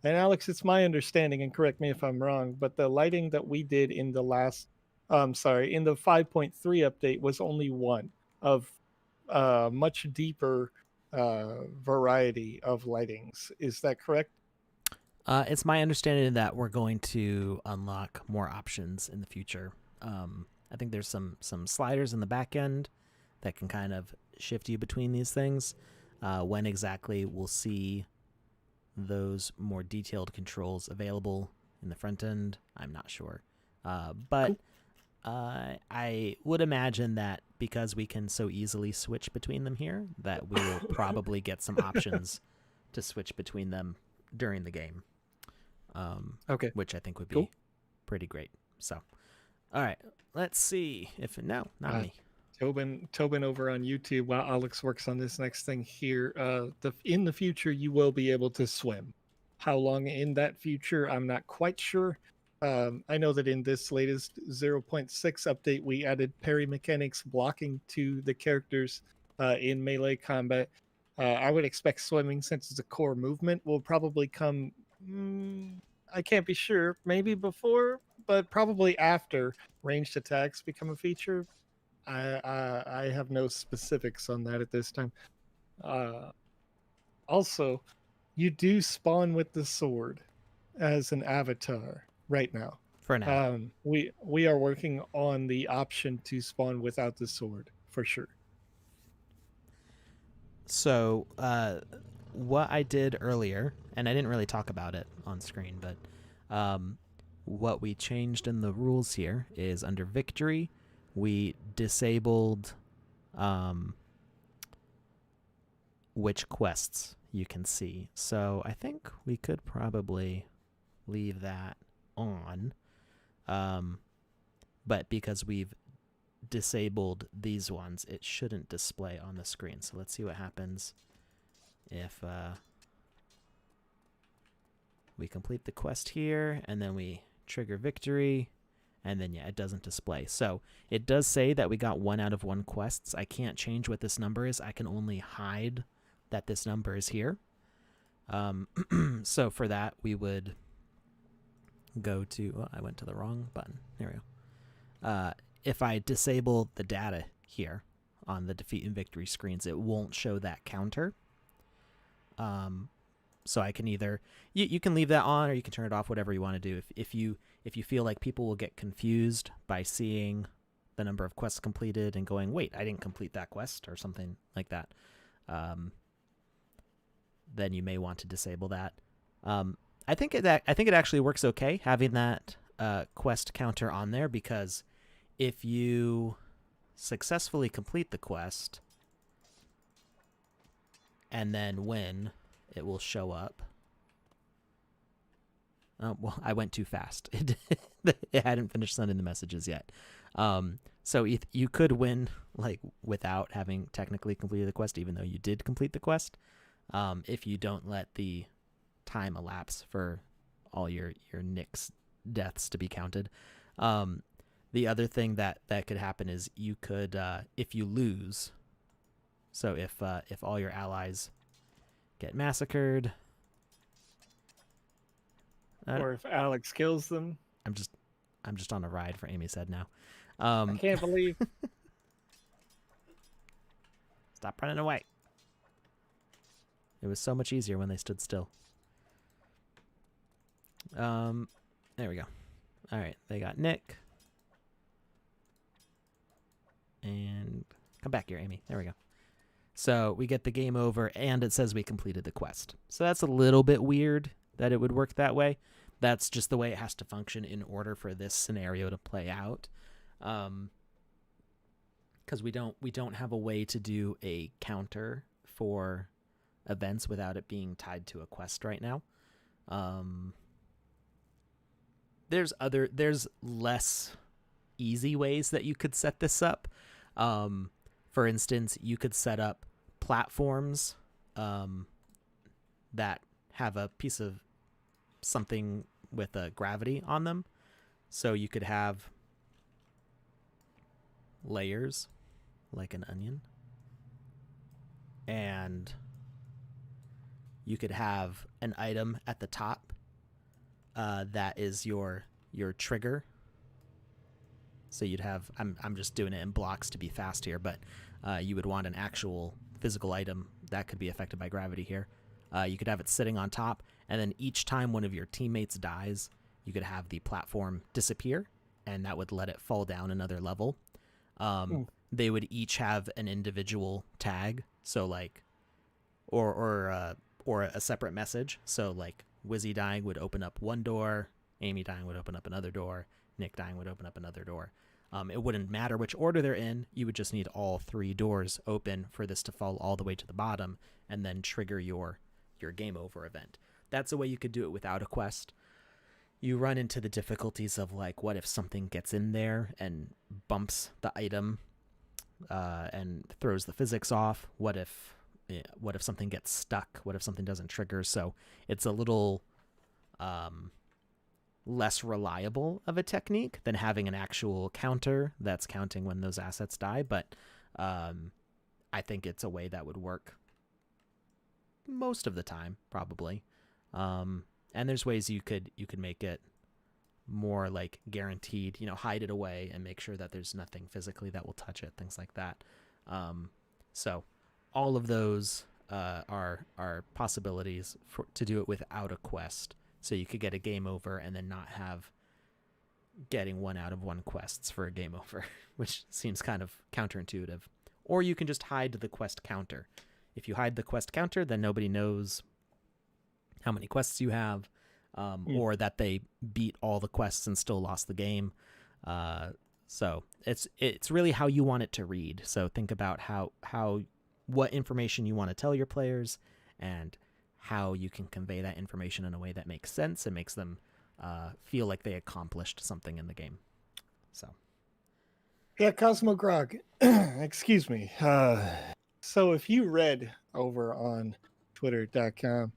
And Alex, it's my understanding, and correct me if I'm wrong, but the lighting that we did in the in the 5.3 update was only one of much deeper variety of lightings. Is that correct? It's my understanding that we're going to unlock more options in the future. I think there's some sliders in the back end that can kind of shift you between these things. When exactly we'll see those more detailed controls available in the front end, I'm not sure. But Cool. I would imagine that because we can so easily switch between them here, that we will probably get some options to switch between them during the game, Okay, which I think would be cool. pretty great. So, all right, let's see if no, not Uh, me. Tobin over on YouTube while Alex works on this next thing here. In the future you will be able to swim. How long in that future, I'm not quite sure. I know that in this latest zero point 0.6 update, we added parry mechanics blocking to the characters in melee combat. I would expect swimming, since it's a core movement, will probably come. I can't be sure. Maybe before, but probably after ranged attacks become a feature. I have no specifics on that at this time. Uh, Also, you do spawn with the sword as an avatar right now. For now. We are working on the option to spawn without the sword for sure. So, what I did earlier, and I didn't really talk about it on screen, but what we changed in the rules here is under victory, we disabled which quests you can see. So I think we could probably leave that on. But because we've disabled these ones, it shouldn't display on the screen. So let's see what happens if we complete the quest here and then we trigger victory, and then yeah, it doesn't display. So it does say that we got 1 out of 1 quests. I can't change what this number is. I can only hide that this number is here. So for that, we would go to, oh, I went to the wrong button. There we go. If I disable the data here on the defeat and victory screens, it won't show that counter. So I can either you can leave that on or you can turn it off, whatever you want to do. If you feel like people will get confused by seeing the number of quests completed and going, wait, I didn't complete that quest or something like that, then you may want to disable that. I think it actually works okay having that quest counter on there, because if you successfully complete the quest and then win, it will show up. Oh, well, I went too fast. It hadn't finished sending the messages yet. So you could win like without having technically completed the quest, even though you did complete the quest, if you don't let the time elapse for all your Nick's deaths to be counted. The other thing that could happen is you could, if you lose, so if all your allies get massacred, Or if Alex kills them. I'm just on a ride for Amy's head now. I can't believe. Stop running away. It was so much easier when they stood still. There we go. All right, they got Nick. And come back here, Amy. There we go. So we get the game over, and it says we completed the quest. So that's a little bit weird that it would work that way. That's just the way it has to function in order for this scenario to play out. Because we don't have a way to do a counter for events without it being tied to a quest right now. There's less easy ways that you could set this up. For instance, you could set up platforms that have a piece of something with a gravity on them. So you could have layers like an onion, and you could have an item at the top that is your trigger. So you'd have, I'm just doing it in blocks to be fast here, but you would want an actual physical item that could be affected by gravity here. You could have it sitting on top, and then each time one of your teammates dies, you could have the platform disappear, and that would let it fall down another level. They would each have an individual tag, so like, or a separate message. So like, Wizzy dying would open up one door, Amy dying would open up another door, Nick dying would open up another door. It wouldn't matter which order they're in. You would just need all three doors open for this to fall all the way to the bottom and then trigger your game over event. That's a way you could do it without a quest. You run into the difficulties of like, what if something gets in there and bumps the item and throws the physics off? What if something gets stuck? What if something doesn't trigger? So it's a little less reliable of a technique than having an actual counter that's counting when those assets die. But I think it's a way that would work most of the time, probably. And there's ways you could make it more like guaranteed, hide it away and make sure that there's nothing physically that will touch it, things like that. So all of those are possibilities to do it without a quest. So you could get a game over and then not have getting 1 out of 1 quests for a game over, which seems kind of counterintuitive. Or you can just hide the quest counter. If you hide the quest counter, then nobody knows how many quests you have, or that they beat all the quests and still lost the game. So it's really how you want it to read. So think about what information you want to tell your players and how you can convey that information in a way that makes sense and makes them feel like they accomplished something in the game. So, yeah, Cosmogrog, excuse me. So if you read over on twitter.com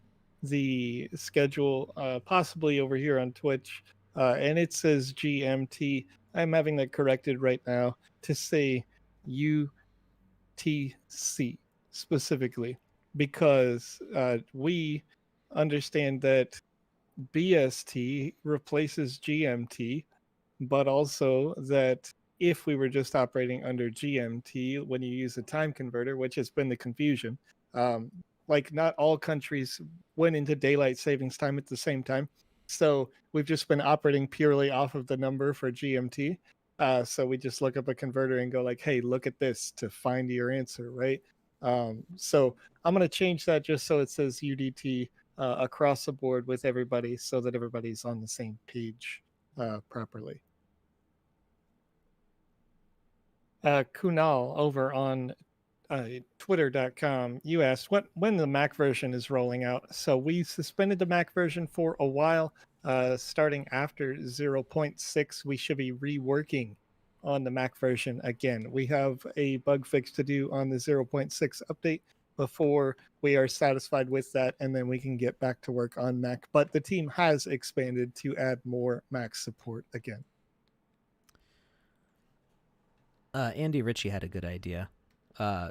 the schedule, possibly over here on Twitch, and it says GMT, I'm having that corrected right now to say UTC specifically, because we understand that BST replaces GMT, but also that if we were just operating under GMT, when you use a time converter, which has been the confusion, like not all countries went into daylight savings time at the same time. So we've just been operating purely off of the number for GMT. So we just look up a converter and go like, hey, look at this to find your answer, right? So I'm going to change that just so it says UDT across the board with everybody so that everybody's on the same page properly. Kunal over on twitter.com, you asked when the Mac version is rolling out. So we suspended the Mac version for a while. Starting after 0.6, we should be reworking on the Mac version again. We have a bug fix to do on the 0.6 update before we are satisfied with that, and then we can get back to work on Mac. But the team has expanded to add more Mac support again. Andy Ritchie had a good idea.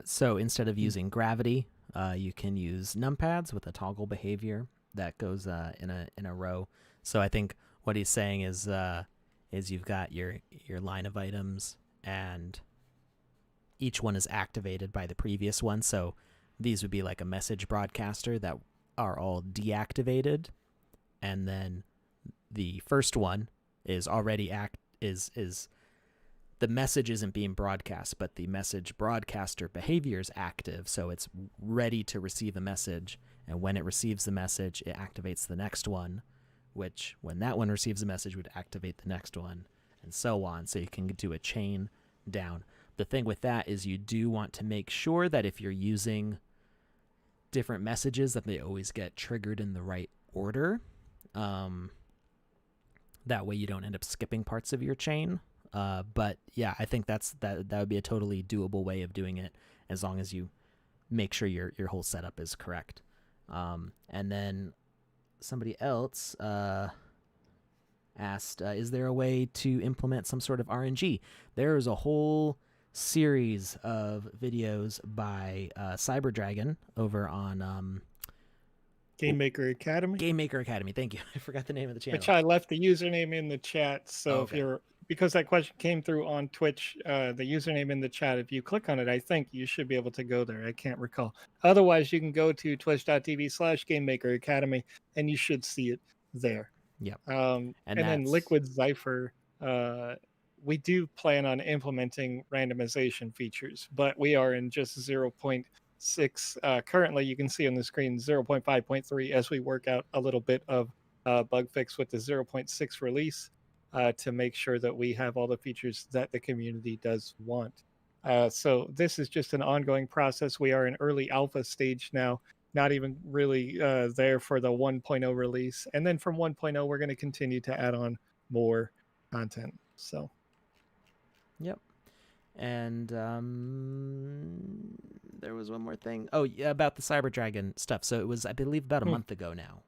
So instead of Hmm. using gravity, you can use numpads with a toggle behavior that goes in a row. So I think what he's saying is you've got your line of items, and each one is activated by the previous one. So these would be like a message broadcaster that are all deactivated, and then the first one is already is the message isn't being broadcast, but the message broadcaster behavior is active, so it's ready to receive a message. And when it receives the message, it activates the next one, which when that one receives a message would activate the next one, and so on. So you can do a chain down. The thing with that is you do want to make sure that if you're using different messages, that they always get triggered in the right order. Um, that way you don't end up skipping parts of your chain. But yeah, I think that would be a totally doable way of doing it, as long as you make sure your whole setup is correct. And then somebody else asked, is there a way to implement some sort of RNG? There is a whole series of videos by Cyberdragon over on Game Maker Academy, Game Maker Academy. Thank you. I forgot the name of the channel. which I left the username in the chat. So if Okay. you're, because that question came through on Twitch, the username in the chat, if you click on it, I think you should be able to go there. I can't recall. Otherwise, you can go to twitch.tv/Game Maker Academy and you should see it there. Yep. And then that's Liquid Zephyr, we do plan on implementing randomization features, but we are in just 0.6. Currently, you can see on the screen 0.5.3 as we work out a little bit of bug fix with the 0.6 release to make sure that we have all the features that the community does want. So this is just an ongoing process. We are in early alpha stage now, not even really there for the 1.0 release. And then from 1.0, we're going to continue to add on more content. So, yep. And there was one more thing. Oh, yeah, about the Cyber Dragon stuff. So it was, I believe, about a month ago now,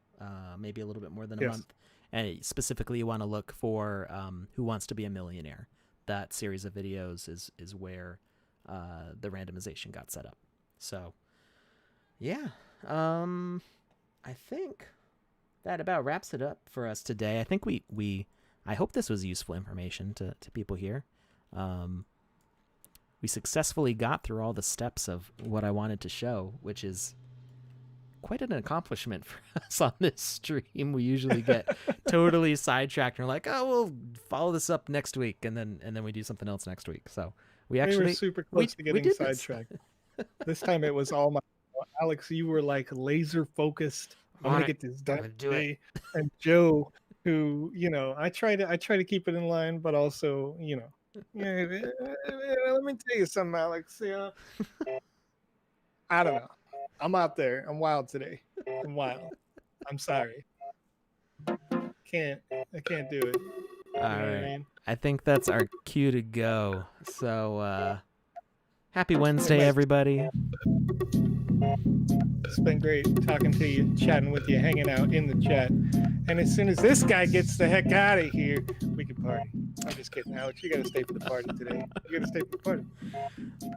maybe a little bit more than a yes. month. And specifically, you want to look for Who Wants to Be a Millionaire. That series of videos is where the randomization got set up. So, yeah, I think that about wraps it up for us today. I think I hope this was useful information to people here. We successfully got through all the steps of what I wanted to show, which is quite an accomplishment for us on this stream. We usually get totally sidetracked and we're like, oh, we'll follow this up next week, and then we do something else next week. So we were super close to getting did sidetracked. This time it was all my Alex, you were like laser focused. I'm gonna get this done today. And Joe, who, I try to keep it in line, but also, yeah, let me tell you something, Alex. I don't know. I'm out there. I'm wild today. I'm wild. I'm sorry. I can't do it. All right. I think that's our cue to go. So happy Wednesday, everybody. It's been great talking to you, chatting with you, hanging out in the chat. And as soon as this guy gets the heck out of here, we can party. I'm just kidding, Alex. You got to stay for the party today. You got to stay for the party.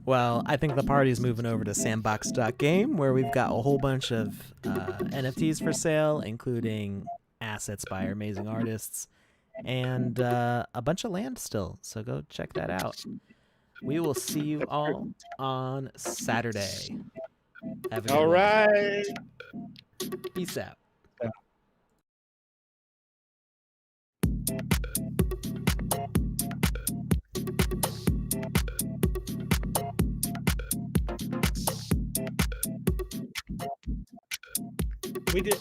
Well, I think the party's moving over to Sandbox.game, where we've got a whole bunch of NFTs for sale, including assets by our amazing artists, and a bunch of land still. So go check that out. We will see you all on Saturday. Have a good all right. Peace out. We did.